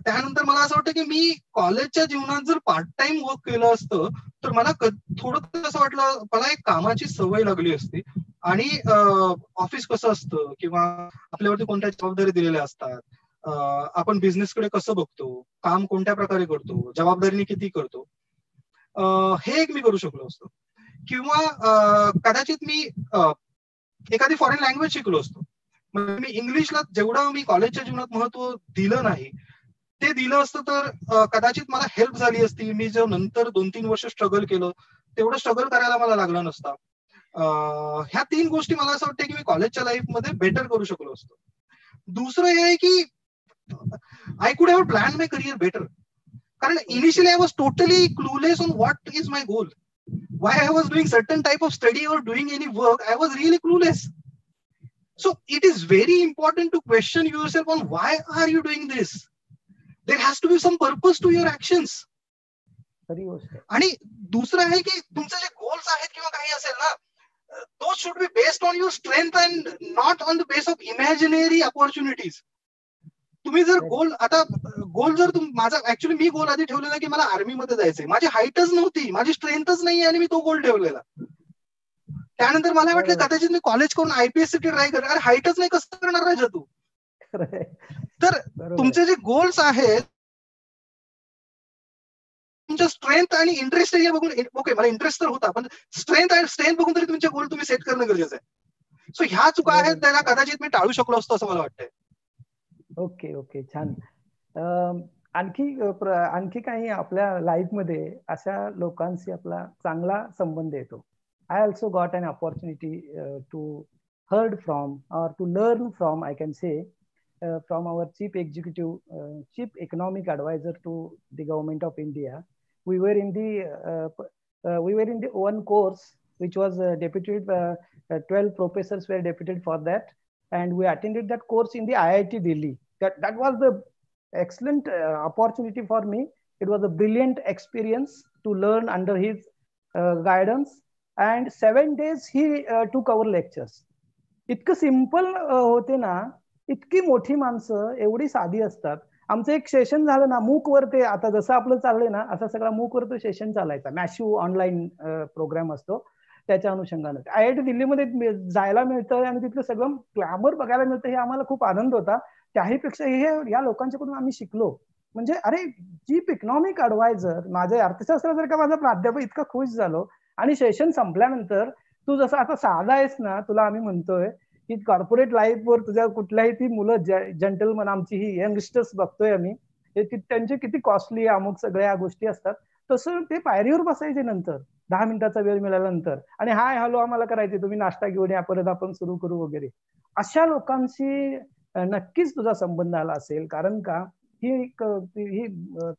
त्यानंतर मला असं वाटतं की मी कॉलेजच्या जीवनात जर पार्ट टाइम वर्क केलं असतं तर मला थोडं असं वाटलं, मला एक कामाची सवय लागली असती. आणि ऑफिस कसं असतं किंवा आपल्यावरती कोणत्या जबाबदारी दिलेल्या असतात, आपण बिझनेसकडे कसं बघतो, काम कोणत्या प्रकारे करतो, जबाबदारीने किती करतो, हे एक मी करू शकलो असतो. किंवा कदाचित मी एखादी फॉरेन लँग्वेज शिकलो असतो. म्हणजे मी इंग्लिशला जेवढं मी कॉलेजच्या जीवनात महत्व दिलं नाही ते दिलं असतं तर कदाचित मला हेल्प झाली असती. मी जो नंतर 2-3 वर्ष स्ट्रगल केलं तेवढं स्ट्रगल करायला मला लागलं नसतं. ह्या 3 गोष्टी मला असं वाटतं की मी कॉलेजच्या लाईफमध्ये बेटर करू शकलो असतो. दुसरं हे आहे की I could have plan my career better. कारण initially I was totally clueless on what is my goal. Why I was doing certain type of study or doing any work, I was really clueless. So it is very important to question yourself on why are you doing this. There has to be some purpose to your actions. आणि दुसरं आहे की तुमचे जे goals आहेत किंवा काही असेल ना, those should be based on your strength and not on the base of imaginary opportunities. तुम्ही जर गोल जर माझा ऍक्च्युअली मी गोल आधी ठेवलेला की मला आर्मीमध्ये जायचंय. माझी हाईटच नव्हती, माझी स्ट्रेंथच नाही आणि मी तो गोल ठेवलेला. त्यानंतर मला वाटलं कदाचित मी कॉलेज करून IPS साठी ट्राय करेन. अरे हाईटच नाही कसं करणार राजा तू. तर तुमचे जे गोल्स आहेत तुमच्या स्ट्रेंथ आणि इंटरेस्ट एरिया बघून, ओके मला इंटरेस्ट तर होता पण स्ट्रेंथ बघून तरी तुमचे गोल तुम्ही सेट करणं गरजेचं आहे. सो ह्या चुका आहेत त्याला कदाचित मी टाळू शकलो असतो असं मला वाटतंय.
ओके छान. आणखी काही आपल्या लाईफ मध्ये अशा लोकांशी आपला चांगला संबंध येतो. I also got an opportunity to heard from or to learn from, I can say, from our chief economic advisor to the government of India. We were in the one course which was deputed. 12 professors were deputed for that, and we attended that course in the IIT Delhi. That was the excellent opportunity for me. It was a brilliant experience to learn under his guidance. And 7 days he took our lectures. इतकं simple होते ना, इतकी मोठी माणसं एवढी साधी असतात. आमचं एक सेशन झालं ना मूक वर, ते आता जसं आपलं चाललंय ना असा सगळा मूक वर तो सेशन चालायचा. मॅसिव्ह ऑनलाईन प्रोग्राम असतो. त्याच्या अनुषंगाने IIT दिल्लीमध्ये जायला मिळतं आणि तिथलं सगळं ग्लॅमर बघायला मिळतं. हे आम्हाला खूप आनंद होता. त्याहीपेक्षा हे या लोकांच्याकडून आम्ही शिकलो. म्हणजे अरे चीफ इकॉनॉमिक ऍडवायझर, माझे अर्थशास्त्र जर का माझा प्राध्यापक इतका खुश झालो. आणि सेशन संपल्यानंतर तू जसं आता साधा आहेस ना, तुला आम्ही म्हणतोय की कॉर्पोरेट लाईफ वर तुझ्या कुठल्याही ती मुलं जंटलमन आमची ही यंगस्टर्स बघतोय आम्ही, त्यांचे किती कॉस्टली अमुक सगळ्या गोष्टी असतात. तसं ते पायरीवर बसायचे नंतर 10 मिनिटाचा वेळ मिळाल्यानंतर आणि हाय हॅलो आम्हाला करायचे, तुम्ही नाश्ता घेऊन या, परत आपण सुरू करू वगैरे. अशा लोकांशी नक्कीच तुझा संबंध आला असेल. कारण का ही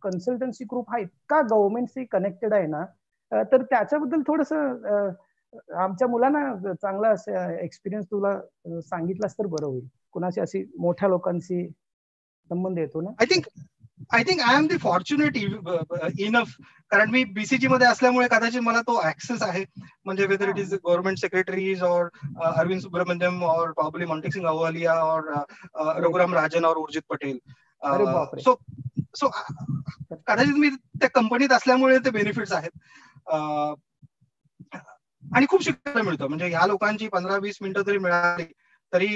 कन्सल्टन्सी ग्रुप हा इतका गव्हर्नमेंटशी कनेक्टेड आहे ना, तर त्याच्याबद्दल थोडस आमच्या मुलांना चांगला एक्सपिरियन्स तुला सांगितलास तर बरं होईल. कुणाशी अशी मोठ्या लोकांशी संबंध येतो ना.
I think I am the fortunate enough, कारण मी BCG मध्ये असल्यामुळे कदाचित मला तो ऍक्सेस आहे. म्हणजे weather it is government secretaries और अरविंद सुब्रमण्यम और प्रॉब्ली मॉन्टेक सिंग अहलुवालिया और रघुराम राजन और उर्जित पटेल. सो कदाचित मी त्या कंपनीत असल्यामुळे ते बेनिफिट्स आहेत. आणि खूप शिकायला मिळतं. म्हणजे ह्या लोकांची 15-20 मिनिटं जरी मिळाली तरी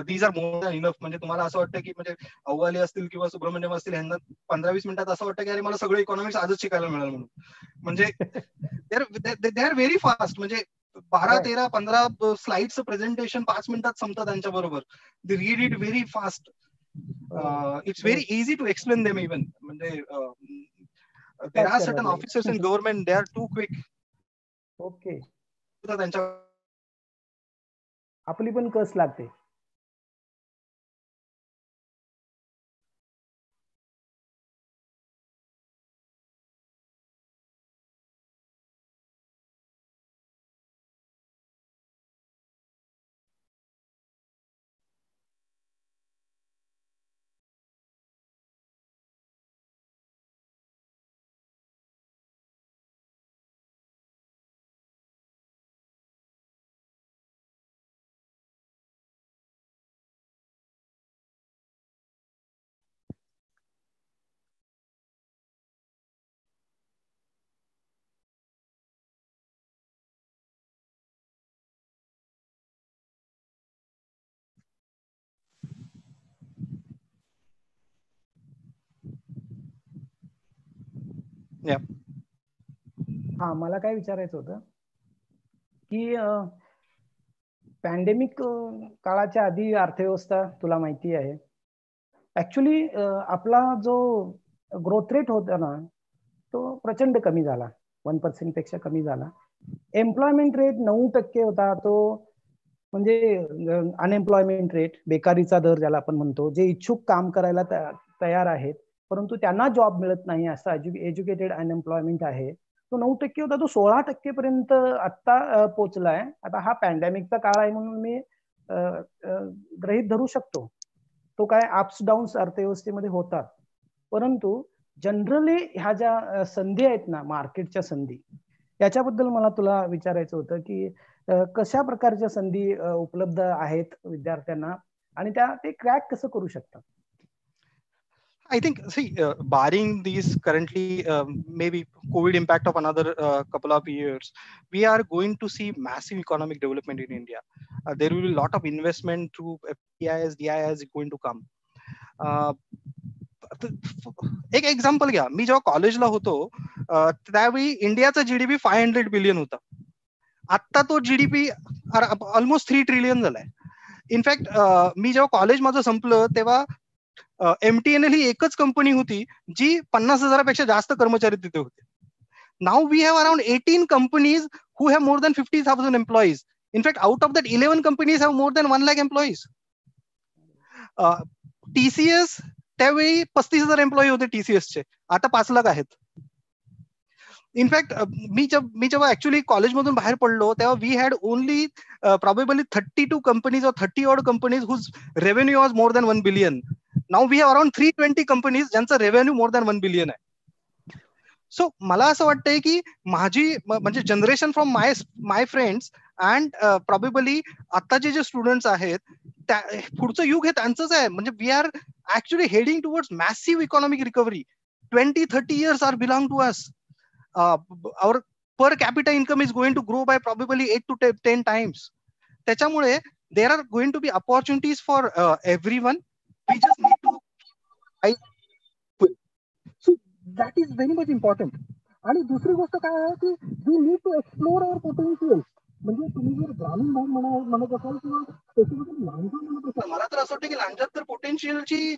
these are more than enough. म्हणजे तुम्हाला असं वाटतं की म्हणजे अहवाली असतील किंवा सुब्रमण्यम असतील ह्यांना 15-20 मिनिटात असं वाटतं की अरे मला सगळं इकॉनॉमिक्स आजच शिकायला मिळालं म्हणून. म्हणजे दे आर व्हेरी फास्ट. म्हणजे 12-13-15 स्लाइड्स प्रेझेंटेशन 5 मिनिटात संपतात त्यांच्या बरोबर. They read it very fast. It's very easy to explain them even. म्हणजे there are certain officers in government, they are too quick.
Okay, आपली पण कस लागते.
Yeah.
हा, मला काय विचारायचं होतं की पॅन्डेमिक काळाच्या आधी अर्थव्यवस्था तुला माहिती आहे, ऍक्च्युली आपला जो ग्रोथ रेट होता ना तो प्रचंड कमी झाला, 1% पेक्षा कमी झाला. एम्प्लॉयमेंट रेट 9% होता तो, म्हणजे अनएम्प्लॉयमेंट रेट, बेकारीचा दर ज्याला आपण म्हणतो, जे इच्छुक काम करायला तयार आहेत परंतु त्यांना जॉब मिळत नाही असा एज्युकेटेड अनएम्प्लॉयमेंट आहे, तो 9% होता, तो 16% पर्यंत आता पोहोचलाय. आता हा पॅन्डेमिकचा काळ आहे म्हणून मी गृहीत धरू शकतो, तो काय अप्स डाऊन्स अर्थव्यवस्थेमध्ये होतात, परंतु जनरली ह्या ज्या संधी आहेत ना, मार्केटच्या संधी, याच्याबद्दल मला तुला विचारायचं होतं की कशा प्रकारच्या संधी उपलब्ध आहेत विद्यार्थ्यांना आणि त्या ते क्रॅक कसं करू शकतात.
I think, see, barring these currently maybe COVID impact of another couple of years, we are going to see massive economic development in India. There will be a lot of investment through FDIs, DIIs going to come. एक example घ्या, मी जेव्हा कॉलेजला होतो त्यावेळी इंडियाचा GDP 500 billion होता. आता तो जीडीपी ऑलमोस्ट 3 ट्रिलियन झालाय. इनफॅक्ट मी जेव्हा कॉलेज माझं संपलं तेव्हा एमटीएनएल ही एकच कंपनी होती जी 50,000पेक्षा जास्त कर्मचारी तिथे होते. Now we have around 18 companies who have more than 50,000 employees. In fact out of that 11 companies have more than 1 lakh employees. TCS त्यावेळी 35,000 एम्प्लॉई होते टीसीएसचे, आता 5 लाख आहेत. इनफॅक्ट मी जेव्हा ऍक्च्युअली कॉलेजमधून बाहेर पडलो तेव्हा we had only probably 32 companies और 30 odd companies whose revenue was more than 1 billion. Now we have around 320 companies ज्यांचा रेव्हेन्यू मोर दॅन 1 बिलियन आहे. सो मला असं वाटतंय की माझी म्हणजे generation from my friends and probably आत्ताचे जे स्टुडंट्स आहेत पुढचं युग हे त्यांचंच आहे. म्हणजे we are actually heading towards massive economic recovery. 20-30 years are belong to us. Our per capita income is going to grow by probably 8 to 10 times. त्याच्यामुळे there are going to be opportunities for everyone. We just need to so that is very much important. आणि दुसरी गोष्ट काय आहे की we need to explore our potentials. म्हणजे तुम्ही जर ग्रामीण भाग म्हणत असाल किंवा स्पेसिफिकली लांजा म्हणत असाल, मला तर असं वाटतं की लांजात तर पोटेन्शियलची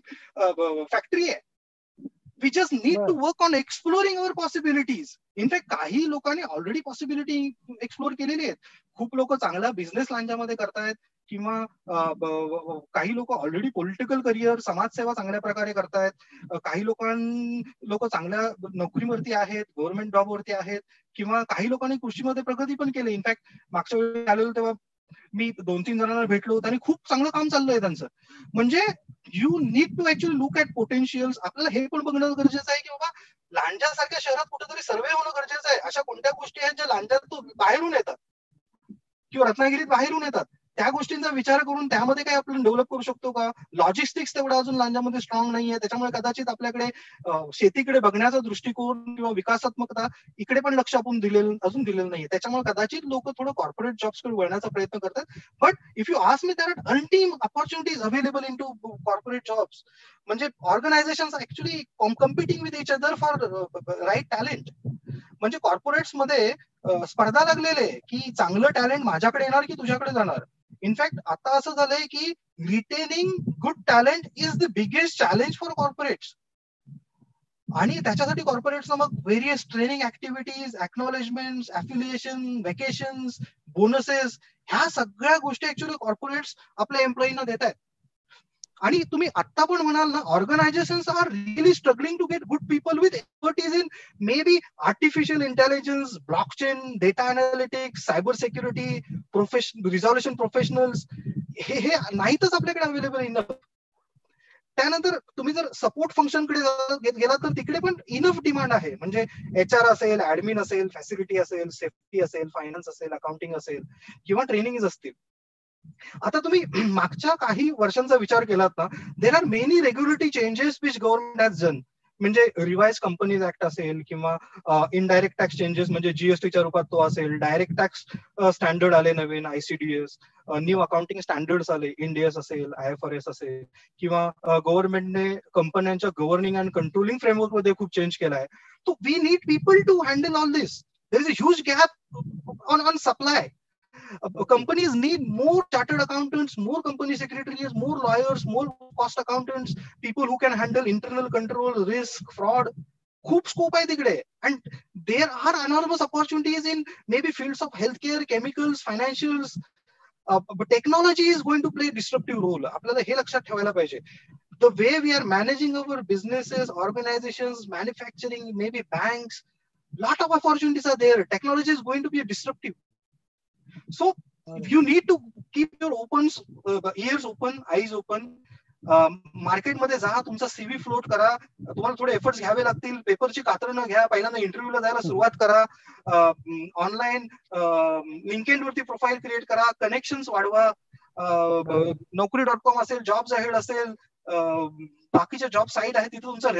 फॅक्टरी आहे. We just need to work on exploring our possibilities. In fact, काही लोकांनी ऑलरेडी पॉसिबिलिटी एक्सप्लोर केलेली आहेत. खूप लोक चांगला बिझनेस लांजामध्ये करतायत किंवा काही लोक ऑलरेडी पॉलिटिकल करिअर, समाजसेवा चांगल्या प्रकारे करतायत. काही लोक चांगल्या नोकरीवरती आहेत, गव्हर्नमेंट जॉबवरती आहेत, किंवा काही लोकांनी कृषीमध्ये प्रगती पण केली. इनफॅक्ट मागच्या वेळी आलेलो तेव्हा मी 2-3 जणांना भेटलो, त्यांनी खूप चांगलं काम चाललंय त्यांचं. म्हणजे you need to actually look at potentials. आपल्याला हे पण बघणं गरजेचं आहे की बाबा लांजासारख्या शहरात कुठेतरी सर्वे होणं गरजेचं आहे. अशा कोणत्या गोष्टी आहेत ज्या लांजात बाहेरून येतात किंवा रत्नागिरीत बाहेरून येतात, त्या गोष्टींचा विचार करून त्यामध्ये काही आपण डेव्हलप करू शकतो का. लॉजिस्टिक्स तेवढा अजून लांजामध्ये स्ट्रॉंग नाहीये, त्याच्यामुळे कदाचित आपल्याकडे शेतीकडे बघण्याचा दृष्टिकोन किंवा विकासात्मकता इकडे पण लक्ष आपण अजून दिलेलं नाहीये. त्याच्यामुळे कदाचित लोक थोडं कॉर्पोरेट जॉब्सकडे वळण्याचा प्रयत्न करतात. But if you ask me, there are untapped opportunities available in to corporate jobs. म्हणजे organisations actually competing with each other for right talent. म्हणजे कॉर्पोरेट्स मध्ये स्पर्धा लागलेले की चांगलं टॅलेंट माझ्याकडे येणार की तुझ्याकडे जाणार. इनफॅक्ट आता असं झालंय की retaining good talent is the biggest challenge for corporates. आणि त्याच्यासाठी कॉर्पोरेट्सना मग various training activities, acknowledgement, affiliation, vacations, bonuses, ह्या सगळ्या गोष्टी ऍक्च्युअली कॉर्पोरेट्स आपल्या एम्प्लॉईना देत आहेत. आणि तुम्ही आता पण म्हणाल ना, organisations are really struggling to get good people with expertise in maybe artificial intelligence, blockchain, data analytics, cyber security, resolution professionals, हे नाहीतच आपल्याकडे अवेलेबल इनफ. त्यानंतर तुम्ही जर सपोर्ट फंक्शनकडे गेलात तर तिकडे पण इनफ डिमांड आहे. म्हणजे HR असेल, ऍडमिन असेल, फॅसिलिटी असेल, सेफ्टी असेल, फायनान्स असेल, अकाउंटिंग असेल किंवा ट्रेनिंग असतील. आता तुम्ही मागच्या काही वर्षांचा विचार केलात ना, there are many regulatory changes which government has done. म्हणजे रिवाइज कंपनीज ऍक्ट असेल किंवा इनडायरेक्ट टॅक्स चेंजेस म्हणजे जीएसटीच्या रूपात तो असेल, डायरेक्ट टॅक्स स्टँडर्ड आले नवीन, ICDS, न्यू अकाउंटिंग स्टँडर्ड्स आले, इंडियस असेल, IFRS असेल, किंवा गव्हर्नमेंटने कंपन्यांच्या गव्हर्निंग अँड कंट्रोलिंग फ्रेमवर्क मध्ये खूप चेंज केलाय. So we need people to handle all this. there is a huge gap on supply. Companies need more chartered accountants, more company secretaries, more lawyers, more cost accountants, people who can handle internal control, risk, fraud. खूप scope आहे तिकडे. And there are enormous opportunities in maybe fields of healthcare, chemicals, financials. But technology is going to play a disruptive role. आपल्याला हे लक्षात ठेवायला पाहिजे. The way we are managing our businesses, organizations, manufacturing, maybe banks, lot of opportunities are there. Technology is going to be a disruptive. So you need to keep your ears open, eyes open. मार्केटमध्ये जा, तुमचा CV float करा. तुम्हाला थोडे efforts घ्यावे लागतील. पेपरची कातरणं घ्या, पहिल्यांदा इंटरव्ह्यूला जायला सुरुवात करा. ऑनलाईन लिंक्डइन वरती प्रोफाईल क्रिएट करा, कनेक्शन्स वाढवा. Naukri.com असेल, जॉब्स अहेड असेल, बाकीच्या जॉब साईट आहेत, तिथे तुमचा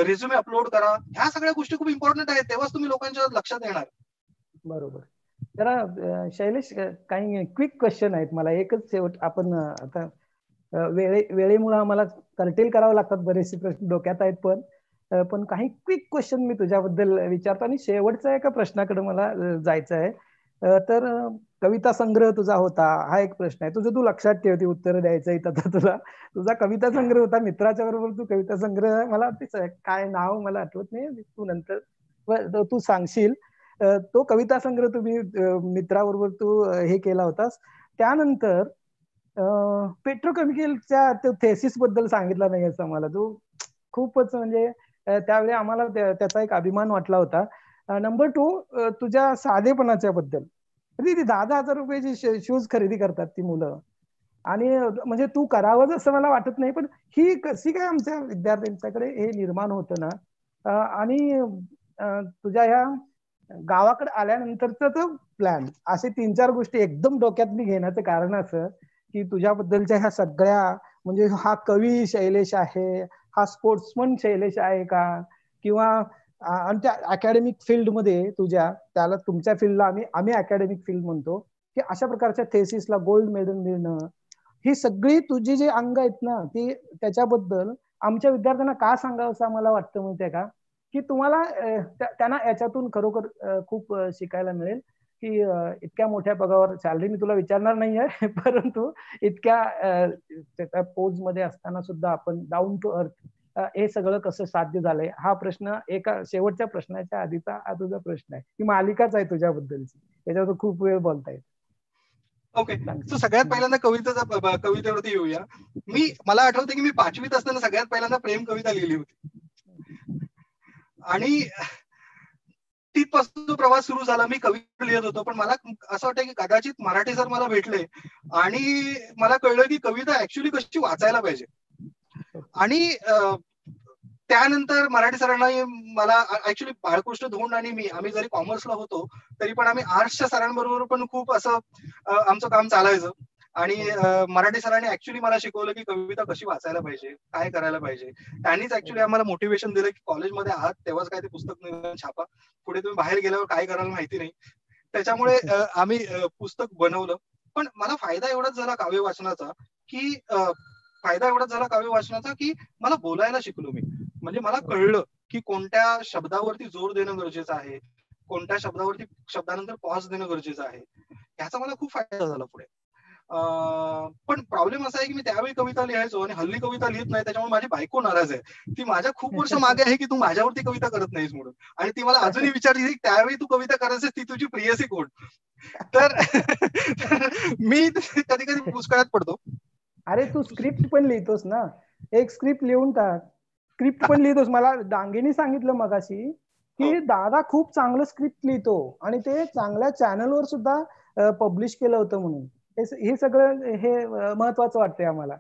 रेझ्युमे अपलोड करा. ह्या सगळ्या गोष्टी खूप इम्पॉर्टंट आहेत, तेव्हाच तुम्ही लोकांच्या लक्षात येणार.
बरोबर. जरा शैलेश, काही क्विक क्वेश्चन आहेत मला. एकच शेवट, आपण आता वेळेमुळे आम्हाला कर्टेल करावं लागतात, बरेचसे प्रश्न डोक्यात आहेत, पण काही क्विक क्वेश्चन मी तुझ्याबद्दल विचारतो. आणि शेवटच्या एका प्रश्नाकडे मला जायचं आहे. तर कविता संग्रह तुझा होता, हा एक प्रश्न आहे. तुझं तू लक्षात ठेवते उत्तर द्यायचं आहे. तर तुझा कविता संग्रह होता, मित्राच्या बरोबर तू कविता संग्रह, मला काय नाव मला आठवत नाही, तू नंतर तू सांगशील. तो कविता संग्रह तुम्ही मित्राबरोबर तू हे केला होतास. त्यानंतर पेट्रोकेमिकलच्या थेसिस बद्दल सांगितलं नाही असं मला. तू खूपच म्हणजे त्यावेळी आम्हाला त्याचा एक अभिमान वाटला होता. नंबर 2, तुझ्या साधेपणाच्या बद्दल. ती 10,000 रुपयाची शूज खरेदी करतात ती मुलं, आणि म्हणजे तू करावंच असं मला वाटत नाही, पण ही कशी काय आमच्या विद्यार्थ्यांच्याकडे हे निर्माण होतं ना. आणि तुझ्या ह्या गावाकडे आल्यानंतरचा तो प्लॅन, असे 3-4 गोष्टी एकदम डोक्यात मी घेण्याचं कारण असं की तुझ्याबद्दलच्या ह्या सगळ्या, म्हणजे हा कवी शैलेश आहे, हा स्पोर्ट्समन शैलेश आहे का, किंवा आणि त्या अकॅडमिक फील्डमध्ये तुझ्या, त्याला तुमच्या फील्डला आम्ही अकॅडमिक फील्ड म्हणतो, की अशा प्रकारच्या थेसिसला गोल्ड मेडल मिळणं, ही सगळी तुझी जी अंग आहेत ना, ती त्याच्याबद्दल आमच्या विद्यार्थ्यांना का सांगावं असं मला वाटतं माहितीये का, की तुम्हाला त्यांना याच्यातून खरोखर खूप शिकायला मिळेल. की इतक्या मोठ्या पगावर सॅलरी मी तुला विचारणार नाहीये, परंतु इतक्या पोज मध्ये असताना सुद्धा आपण डाऊन टू अर्थ हे सगळं कसं साध्य झालंय, हा प्रश्न एका शेवटच्या प्रश्नाच्या आधीचा हा तुझा प्रश्न आहे. ही मालिकाच आहे तुझ्याबद्दलची, त्याच्यावर खूप वेळ बोलता येईल.
ओके, सो सगळ्यात पहिल्यांदा कवितेवरती येऊया. मला आठवतं की मी 5वीत असताना सगळ्यात पहिल्यांदा प्रेम कविता लिहिली होती, आणि तिथपासून जो प्रवास सुरू झाला. मी कविता लिहित होतो, पण मला असं वाटतं की कदाचित मराठी सर मला भेटले आणि मला कळलं की कविता ऍक्च्युली कशी वाचायला पाहिजे. आणि त्यानंतर मराठी सरांना मला ऍक्च्युली बाळकृष्ण धोंड आणि आम्ही जरी कॉमर्सला होतो तरी पण आम्ही आर्ट्सच्या सरांबरोबर पण खूप असं आमचं काम चालायचं. आणि मराठी सरांनी ऍक्च्युली मला शिकवलं की कविता कशी वाचायला पाहिजे, काय करायला पाहिजे. त्यांनीच ऍक्च्युली आम्हाला मोटिवेशन दिलं की कॉलेजमध्ये आहात तेव्हाच काय ते पुस्तक छापा, पुढे तुम्ही बाहेर गेल्यावर काय करायला माहिती नाही. त्याच्यामुळे आम्ही पुस्तक बनवलं. पण मला फायदा एवढाच झाला काव्य वाचनाचा की मला बोलायला शिकलो मी. म्हणजे मला कळलं की कोणत्या शब्दावरती जोर देणं गरजेचं आहे, कोणत्या शब्दानंतर पॉज देणं गरजेचं आहे. ह्याचा मला खूप फायदा झाला पुढे. पण प्रॉब्लेम असा आहे की मी त्यावेळी कविता लिहायचो आणि हल्ली कविता लिहित नाही. त्याच्यामुळे माझी बायको नाराज आहे. ती माझ्या खूप वर्ष मागे आहे की तू माझ्यावरती कविता करत नाहीस म्हणून, आणि ती मला अजूनही विचारली त्यावेळी तू कविता करायची ती तुझी प्रियसी कोण. तर मी कधी कधी पुष्कळात पडतो.
अरे तू स्क्रिप्ट पण लिहितोस ना, एक स्क्रिप्ट लिहून टाक. स्क्रिप्ट पण लिहितोस. मला डांगेनी सांगितलं मगाशी की दादा खूप चांगलं स्क्रिप्ट लिहितो आणि ते चांगल्या चॅनलवर सुद्धा पब्लिश केलं होतं म्हणून. हे सगळं हे महत्वाचं वाटतंय आम्हाला.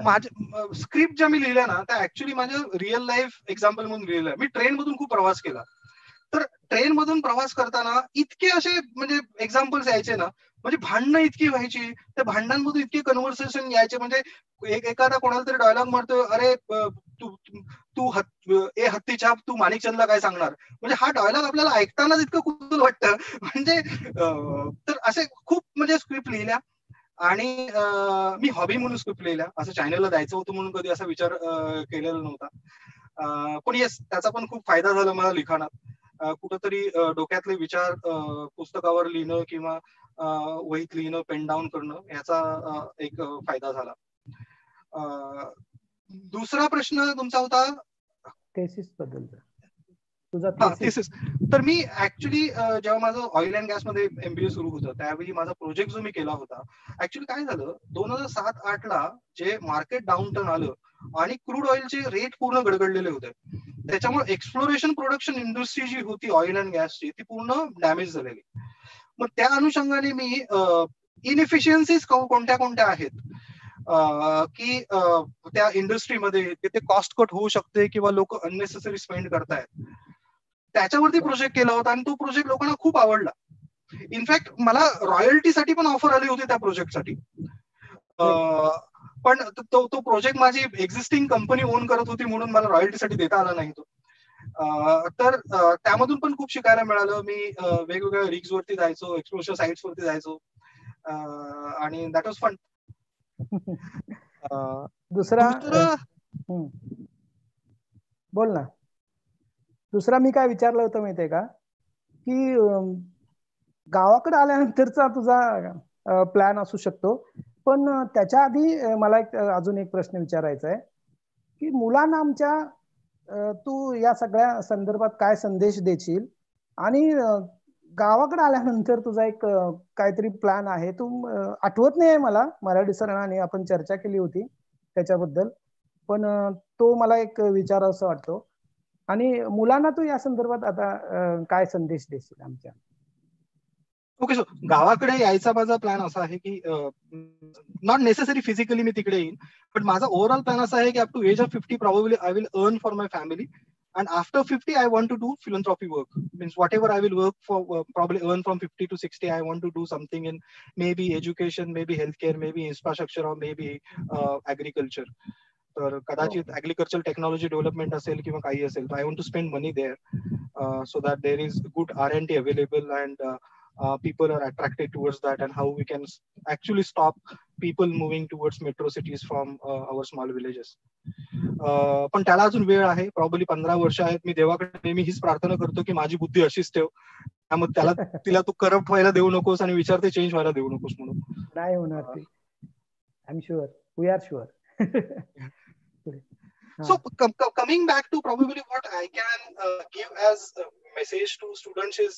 माझ्या स्क्रिप्ट ज्या मी लिहिल्या ना त्या ऍक्च्युली माझ्या रिअल लाईफ एक्झाम्पल म्हणून लिहिलं. मी ट्रेन मधून खूप प्रवास केला, तर ट्रेन मधून प्रवास करताना इतके असे म्हणजे एक्झाम्पल्स यायचे ना, म्हणजे भांडणं इतकी व्हायची, त्या भांडणांमधून इतके कन्व्हर्सेशन यायचे. म्हणजे एखादा कोणाला तरी डायलॉग म्हणतोय, अरे तू हत्ती छाप, तू माणिकचंदला काय सांगणार. म्हणजे हा डायलॉग आपल्याला ऐकतानाच इतकं कुतूहल वाटतं. म्हणजे तर असे खूप म्हणजे स्क्रिप्ट लिहिल्या. आणि मी हॉबी म्हणून स्क्रिप्ट लिहिल्या. असं चॅनलला द्यायचं होतं म्हणून कधी असा विचार केलेला नव्हता. पण येस, त्याचा पण खूप फायदा झाला मला लिखाणात. कुठंतरी डोक्यातले विचार पुस्तकावर लिहिणं किंवा वहीत लिहिणं, पेन डाऊन करणं याचा एक फायदा झाला. दुसरा प्रश्न तुमचा होता
थेसिस बद्दल.
थेसिस. तर मी ऍक्च्युली जेव्हा माझं ऑइल अँड गॅस मध्ये MBA सुरू होतं त्यावेळी माझा प्रोजेक्ट जो मी केला होता, ऍक्च्युली काय झालं 2007-8 ला जे मार्केट डाऊन टर्न आलं आणि क्रूड ऑइलचे रेट पूर्ण गडगडलेले होते, त्याच्यामुळे एक्सप्लोरेशन प्रोडक्शन इंडस्ट्री जी होती ऑइल अँड गॅसची ती पूर्ण डॅमेज झालेली. मग त्या अनुषंगाने मी इनएफिशियन्सीज कोणत्या कोणत्या आहेत की त्या इंडस्ट्रीमध्ये तिथे कॉस्ट कट होऊ शकते किंवा लोक अननेसेसरी स्पेंड करतायत, त्याच्यावरती प्रोजेक्ट केला होता आणि तो प्रोजेक्ट लोकांना खूप आवडला. इनफॅक्ट मला रॉयल्टीसाठी पण ऑफर आली होती त्या प्रोजेक्टसाठी, पण तो प्रोजेक्ट माझी एक्झिस्टिंग कंपनी ओन करत होती म्हणून मला रॉयल्टीसाठी देता आला नाही तो. तर त्यामधून पण खूप शिकायला मिळालं. मी वेगवेगळ्या रिग्स वरती जायचो, एक्सप्लोजर साइट्स वरती जायचो आणि दॅट वॉज फन.
दुसरा बोल ना. दुसरा मी काय विचारलं होतं माहितीये का, की गावाकडे आल्यानंतरचा तुझा प्लॅन असू शकतो, पण त्याच्या आधी मला अजून एक प्रश्न विचारायचा आहे की मुलांना आमच्या तू या सगळ्या संदर्भात काय संदेश देशील, आणि गावाकडे आल्यानंतर तुझा एक काहीतरी प्लॅन आहे, तू आठवत नाही मला, मराठी सरांनी आपण चर्चा केली होती त्याच्याबद्दल, पण तो मला एक विचार असं वाटतो. आणि मुलांना तू या संदर्भात आता काय संदेश देशील आमच्या?
ओके, सो गावाकडे यायचा माझा प्लॅन असा आहे की नॉट नेसेसरी फिजिकली मी तिकडे येईन, पण माझा ओव्हरऑल प्लॅन असा आहे की up to age of 50 probably I will earn for my family, and after 50 I want to do philanthropy work. Means whatever I will work for, probably earn from 50 to 60, I want to do something in maybe education, maybe healthcare, maybe infrastructure, or maybe agriculture. तर कदाचित agriculture technology development असेल किंवा काही असेल, I want to spend money there so that there is good R&D available and people are attracted towards that, and how we can actually stop people moving towards metro cities from our small villages. पण त्याला अजून वेळ आहे, probably 15 वर्ष आहेत. मी देवाकडे नेहमी हीच प्रार्थना करतो की माझी बुद्धी अशीच ठेव, त्यामुळे तिला तू करप्ट व्हायला देऊ नकोस आणि विचार ते चेंज व्हायला देऊ नकोस म्हणून.
नाही होणार ते, I am sure, we are sure.
So coming back to probably what I can give as a message to students is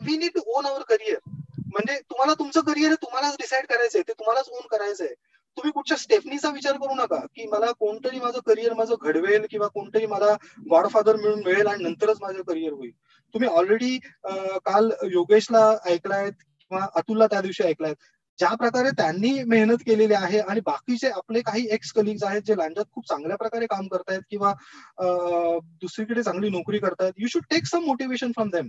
we need to own our career. म्हणजे तुम्हाला तुमचं करिअर तुम्हालाच डिसाईड करायचंय, ते तुम्हालाच ओन करायचंय. तुम्ही कुठच्या स्टेपनीचा विचार करू नका की मला कोणतरी माझं करिअर माझं घडवेल किंवा कोणतरी मला गॉडफादर मिळून मिळेल आणि नंतरच माझं करिअर होईल. तुम्ही ऑलरेडी काल योगेशला ऐकलायत किंवा अतुलला त्या दिवशी ऐकलायत, ज्या प्रकारे त्यांनी मेहनत केलेली आहे आणि बाकीचे आपले काही एक्स कलिग्स आहेत जे लँडत खूप चांगल्या प्रकारे काम करतायत किंवा दुसरीकडे चांगली नोकरी करतायत, you should take some motivation from them.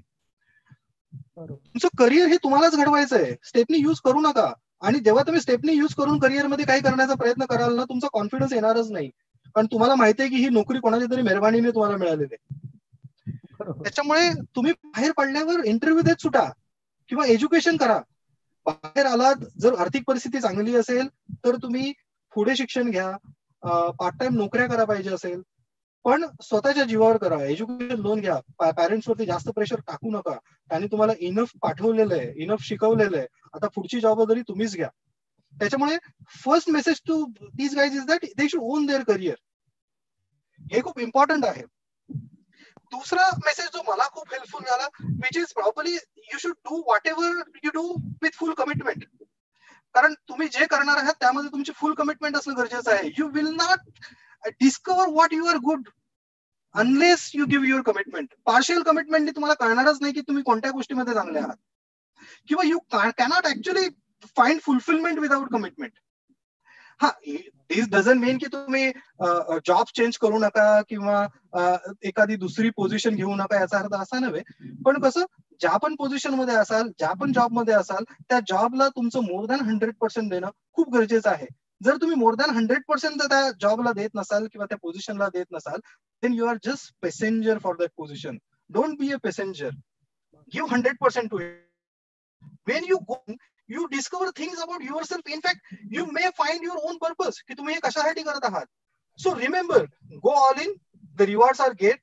तुमचं करिअर हे तुम्हालाच घडवायचं आहे, स्टेपनी युज करू नका. आणि जेव्हा तुम्ही स्टेपनी युज करून करिअरमध्ये काही करण्याचा प्रयत्न कराल ना, तुमचा कॉन्फिडन्स येणारच नाही, कारण तुम्हाला माहिती आहे की ही नोकरी कोणाच्या तरी मेहरबानीने तुम्हाला मिळालेली आहे. त्याच्यामुळे तुम्ही बाहेर पडल्यावर इंटरव्ह्यू देत सुटा किंवा एज्युकेशन करा. बाहेर आलात, जर आर्थिक परिस्थिती चांगली असेल तर तुम्ही पुढे शिक्षण घ्या, पार्ट टाइम नोकऱ्या करा पाहिजे असेल, पण स्वतःच्या जीवावर करा. एज्युकेशन लोन घ्या, पॅरेंट्स वरती जास्त प्रेशर टाकू नका. त्यांनी तुम्हाला इनफ पाठवलेलं आहे, इनफ शिकवलेलं आहे, आता पुढची जबाबदारी तुम्हीच घ्या. त्याच्यामुळे first message to these guys is that they should own their career. हे खूप इम्पॉर्टंट आहे. दुसरा मेसेज जो मला खूप हेल्पफुल झाला, which is properly you should do what ever you do with full commitment. कारण तुम्ही जे करणार आहात त्यामध्ये तुमची फुल कमिटमेंट असणं गरजेचं आहे. You will not discover what you are good unless you give your commitment. Partial कमिटमेंटने तुम्हाला कळणारच नाही की तुम्ही कोणत्या गोष्टीमध्ये चांगले आहात, किंवा you cannot actually find fulfilment without commitment. हा, दिस डझंट मीन की तुम्ही जॉब चेंज करू नका किंवा एखादी दुसरी पोझिशन घेऊ नका, याचा अर्थ असा नव्हे. पण कसं, ज्या पण पोझिशन मध्ये असाल, ज्या पण जॉब मध्ये असाल, त्या जॉबला तुमचं मोर दॅन 100% देणं खूप गरजेचं आहे. जर तुम्ही मोर दॅन 100% त्या जॉबला देत नसाल किंवा त्या पोझिशनला देत नसाल, then you are just passenger for that position. Don't be a passenger. Give 100% to it. When you go, you discover things about yourself. In fact, you may find your own purpose की तुम्ही हे कशासाठी करत आहात. So remember, go all in. The rewards are great,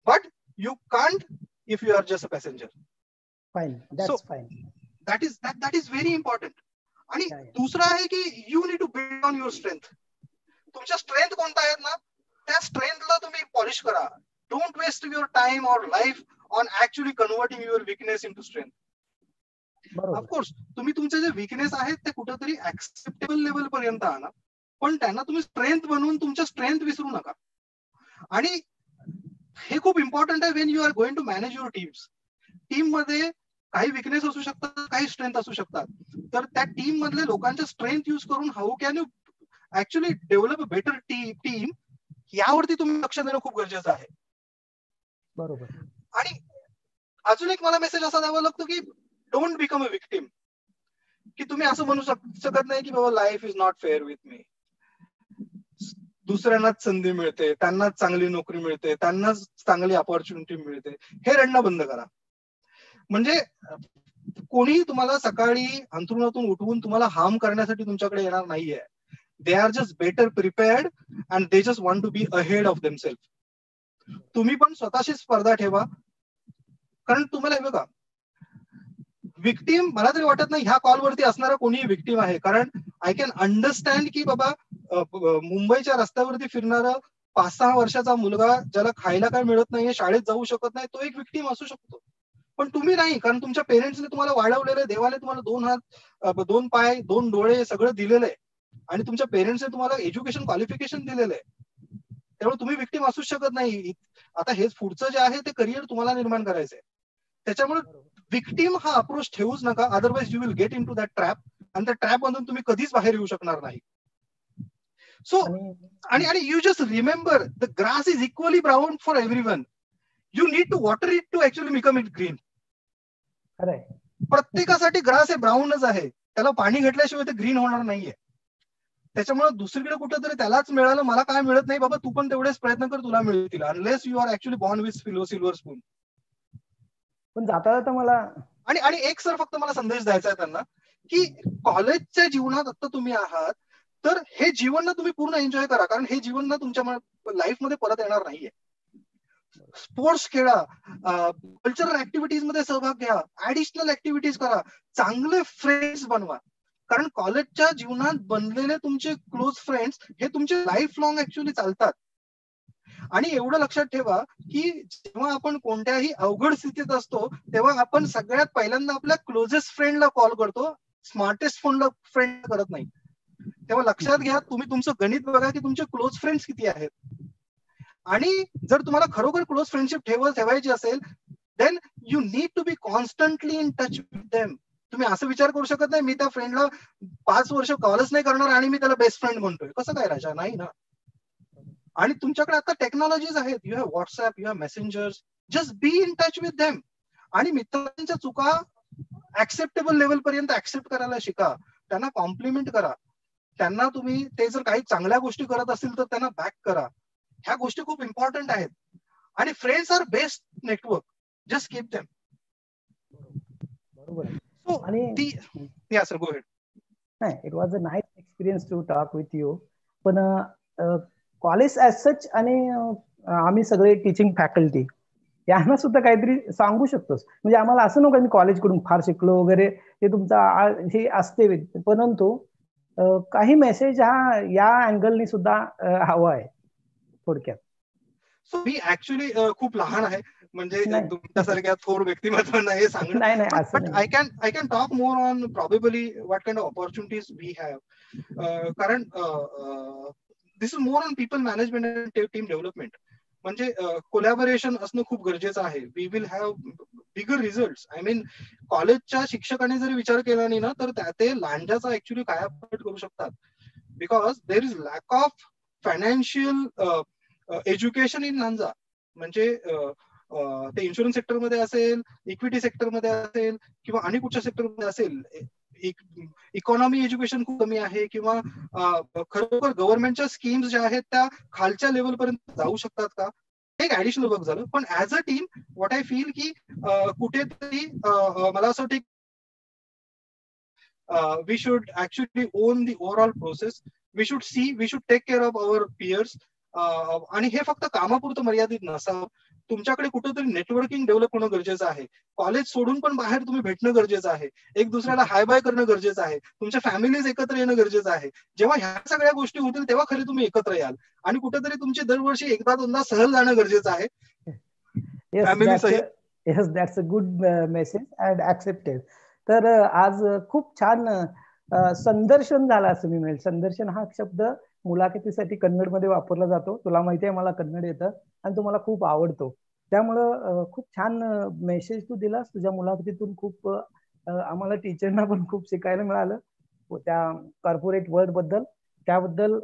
but You can't if you are just a passenger.
Fine, that's fine.
That is very important. आणि दुसरं आहे की you need to build on your strength. तुमच्या strength कोणता आहेत ना, त्या स्ट्रेंथला तुम्ही पॉलिश करा. डोंट वेस्ट युअर टाइम और life on actually converting your weakness into strength. Of course तुम्ही तुमचे जे विकनेस आहेत ते कुठेतरी ऍक्सेप्टेबल लेवल पर्यंत आणा, पण त्यांना तुम्ही स्ट्रेंथ बनवून तुमच्या स्ट्रेंथ विसरू नका. आणि हे खूप इम्पॉर्टंट आहे when you are going to manage your teams. Team मध्ये काही विकनेस असू शकतात, काही स्ट्रेंथ असू शकतात. तर त्या टीम मधले लोकांच्या स्ट्रेंथ युज करून how can you actually develop a better team, यावरती तुम्ही लक्ष देणं खूप गरजेचं आहे.
बरोबर.
आणि अजून एक मला मेसेज असा द्यावा लागतो की डोंट बिकम अ विक्टिम. की तुम्ही असं म्हणू शकत नाही की बाबा life is not fair with me. दुसऱ्यांनाच संधी मिळते, त्यांनाच चांगली नोकरी मिळते, त्यांनाच चांगली अपॉर्च्युनिटी मिळते. हे रडणं बंद करा. म्हणजे कोणी तुम्हाला सकाळी अंथरुणातून उठवून तुम्हाला हार्म करण्यासाठी तुमच्याकडे येणार नाहीये. They are just better prepared and they just want to be ahead of themselves. तुम्ही पण स्वतःशी स्पर्धा ठेवा. कारण तुम्हाला हे बघा, विक्टीम मला तरी वाटत नाही ह्या कॉलवरती असणारा कोणीही विक्टीम आहे. कारण आय कॅन अंडरस्टँड की बाबा मुंबईच्या रस्त्यावरती फिरणारा 5-6 वर्षाचा मुलगा ज्याला खायला काय मिळत नाहीये, शाळेत जाऊ शकत नाही, तो एक विक्टीम असू शकतो. पण तुम्ही नाही, कारण तुमच्या पेरेंट्सने तुम्हाला वाढवलेलं आहे. देवाने तुम्हाला 2 हात, 2 पाय, 2 डोळे सगळं दिलेलं आहे. आणि तुमच्या पेरेंट्सने तुम्हाला एज्युकेशन क्वालिफिकेशन दिलेलं आहे. त्यामुळे तुम्ही विक्टीम असूच शकत नाही. आता हेच पुढचं जे आहे ते करिअर तुम्हाला निर्माण करायचंय. त्याच्यामुळे विक्टीम हा अप्रोच ठेवूच नका. Otherwise you will get into that trap. आणि त्या ट्रॅप मधून तुम्ही कधीच बाहेर येऊ शकणार नाही. सो आणि you just remember the grass is equally brown for everyone. You need to water it to actually become it green. प्रत्येकासाठी ग्रास हे ब्राऊनच आहे. त्याला पाणी घातल्याशिवाय ते ग्रीन होणार नाहीये. त्याच्यामुळे दुसरीकडे कुठेतरी त्यालाच मिळालं, मला काय मिळत नाही बाबा, तू पण तेवढेच प्रयत्न कर, तुला मिळतील. Unless you are actually born with silver spoon.
पण जाता जाता मला
आणि एक सर फक्त मला संदेश द्यायचा आहे त्यांना की कॉलेजच्या जीवनात आता तुम्ही आहात, तर हे जीवन ना तुम्ही पूर्ण एन्जॉय करा. कारण हे जीवन ना तुमच्या लाईफ मध्ये परत येणार नाहीये. स्पोर्ट्स खेळा, कल्चरल ऍक्टिव्हिटीज मध्ये सहभाग घ्या, ऍडिशनल ऍक्टिव्हिटीज करा, चांगले फ्रेंड्स बनवा. कारण कॉलेजच्या जीवनात बनलेले तुमचे क्लोज फ्रेंड्स हे तुमचे लाईफ लॉंग ऍक्च्युअली चालतात. आणि एवढं लक्षात ठेवा की जेव्हा आपण कोणत्याही अवघड स्थितीत असतो तेव्हा आपण सगळ्यात पहिल्यांदा आपल्या क्लोजेस्ट फ्रेंडला कॉल करतो, स्मार्टेस्ट फ्रेंड करत नाही. तेव्हा लक्षात घ्या, तुम्ही तुमचं गणित बघा की तुमचे क्लोज फ्रेंड्स किती आहेत. आणि जर तुम्हाला खरोखर क्लोज फ्रेंडशिप ठेवायची असेल, then you need to be constantly in touch with them. तुम्ही असं विचार करू शकत नाही मी त्या फ्रेंडला 5 वर्ष कॉलच नाही करणार आणि मी त्याला बेस्ट फ्रेंड म्हणतोय. कसं काय राजा? नाही ना. आणि तुमच्याकडे आता टेक्नॉलॉजीज आहेत. You have WhatsApp, you have messengers. Just be in touch with them. आणि मित्रांच्या चुका ऍक्सेप्टेबल लेवल पर्यंत ऍक्सेप्ट करायला शिका. त्यांना कॉम्प्लिमेंट करा. त्यांना तुम्ही ते जर काही चांगल्या गोष्टी करत असतील तर त्यांना बॅक करा. ह्या गोष्टी खूप इम्पॉर्टंट आहेत. आणि friends are best network. Just keep them.
बरोबर.
आणि या सर, गो अहेड.
नाही, it was a nice experience to talk with you. पण कॉलेज ऍज सच आणि आम्ही सगळे टीचिंग फॅकल्टी यांना सुद्धा काहीतरी सांगू शकतोस. म्हणजे आम्हाला असं नको मी कॉलेजकडून फार शिकलो वगैरे, हे तुमचा हे असते, परंतु काही मेसेज हा या अँगलनी सुद्धा हवा आहे थोडक्यात.
सो मी ऍक्च्युली खूप लहान आहे, म्हणजे तुमच्यासारख्या थोर व्यक्तिमत्व नाही सांगणं. But I can talk more on probably what kind of opportunities we have. कारण this is more on people management and team development. म्हणजे कोलॅबोरेशन असणं खूप गरजेचं आहे. We will have bigger result. I mean कॉलेजच्या शिक्षकांनी जरी विचार केला नाही ना, तर ते लांजाचा ऍक्च्युली कायापालट करू शकतात. Because there is lack of financial education in Lanja. म्हणजे ते इन्शुरन्स सेक्टरमध्ये असेल, इक्विटी सेक्टरमध्ये असेल, किंवा आणि कुठच्या सेक्टरमध्ये असेल, इकॉनॉमी एज्युकेशन खूप कमी आहे. किंवा खरोखर गव्हर्नमेंटच्या स्कीम्स ज्या आहेत त्या खालच्या लेवल पर्यंत जाऊ शकतात का, एक ऍडिशनल वर्क झालं. पण as a team what I feel की कुठेतरी मला असं वाटतं we should actually own the overall process. We should take care of our peers. आणि हे फक्त कामापुरतं मर्यादित नसावं. तुमच्याकडे कुठेतरी नेटवर्किंग डेव्हलप होणं गरजेचं आहे. कॉलेज सोडून पण बाहेर तुम्ही भेटणं गरजेचं आहे. एक दुसऱ्याला हाय बाय करणं गरजेचं आहे. तुमच्या फॅमिलीज एकत्र येणं गरजेचं आहे. जेव्हा ह्या सगळ्या गोष्टी होतील तेव्हा खरी तुम्ही एकत्र याल. आणि कुठेतरी तुमची दरवर्षी एकदा दोनदा सहल जाणं गरजेचं आहे. फॅमिली सहित.
Yes, that's a good message and accepted. तर आज खूप छान संदर्शन झालं असं मी म्हणेल. संदर्शन हा शब्द मुलाखतीसाठी कन्नडमध्ये वापरला जातो. तुला माहिती आहे मला कन्नड येतं आणि तो मला खूप आवडतो. त्यामुळं खूप छान मेसेज तू दिलास. तुझ्या मुलाखतीतून खूप आम्हाला टीचरना पण खूप शिकायला मिळालं त्या कॉर्पोरेट वर्ल्ड बद्दल. त्याबद्दल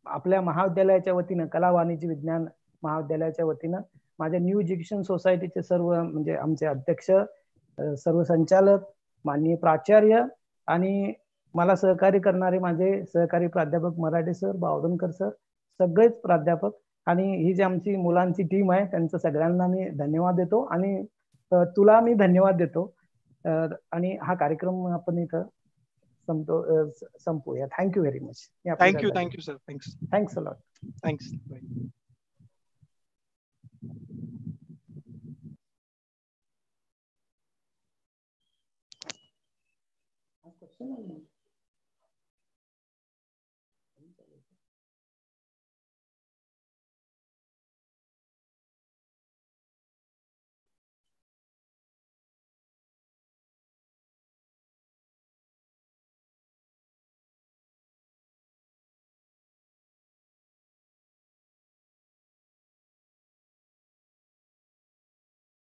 आपल्या महाविद्यालयाच्या वतीनं, कला वाणिज्य विज्ञान महाविद्यालयाच्या वतीनं, माझ्या न्यू एज्युकेशन सोसायटीचे सर्व म्हणजे आमचे अध्यक्ष, सर्व संचालक, माननीय प्राचार्य आणि मला सहकार्य करणारे माझे सहकारी प्राध्यापक मराठे सर, बावधनकर सर, सगळेच प्राध्यापक आणि ही जी आमची मुलांची टीम आहे त्यांचं सगळ्यांना मी धन्यवाद देतो आणि तुला मी धन्यवाद देतो. आणि हा कार्यक्रम आपण इथं संपूया. Thank you very much.
Thank you sir.
Thanks a lot.
Thanks.
question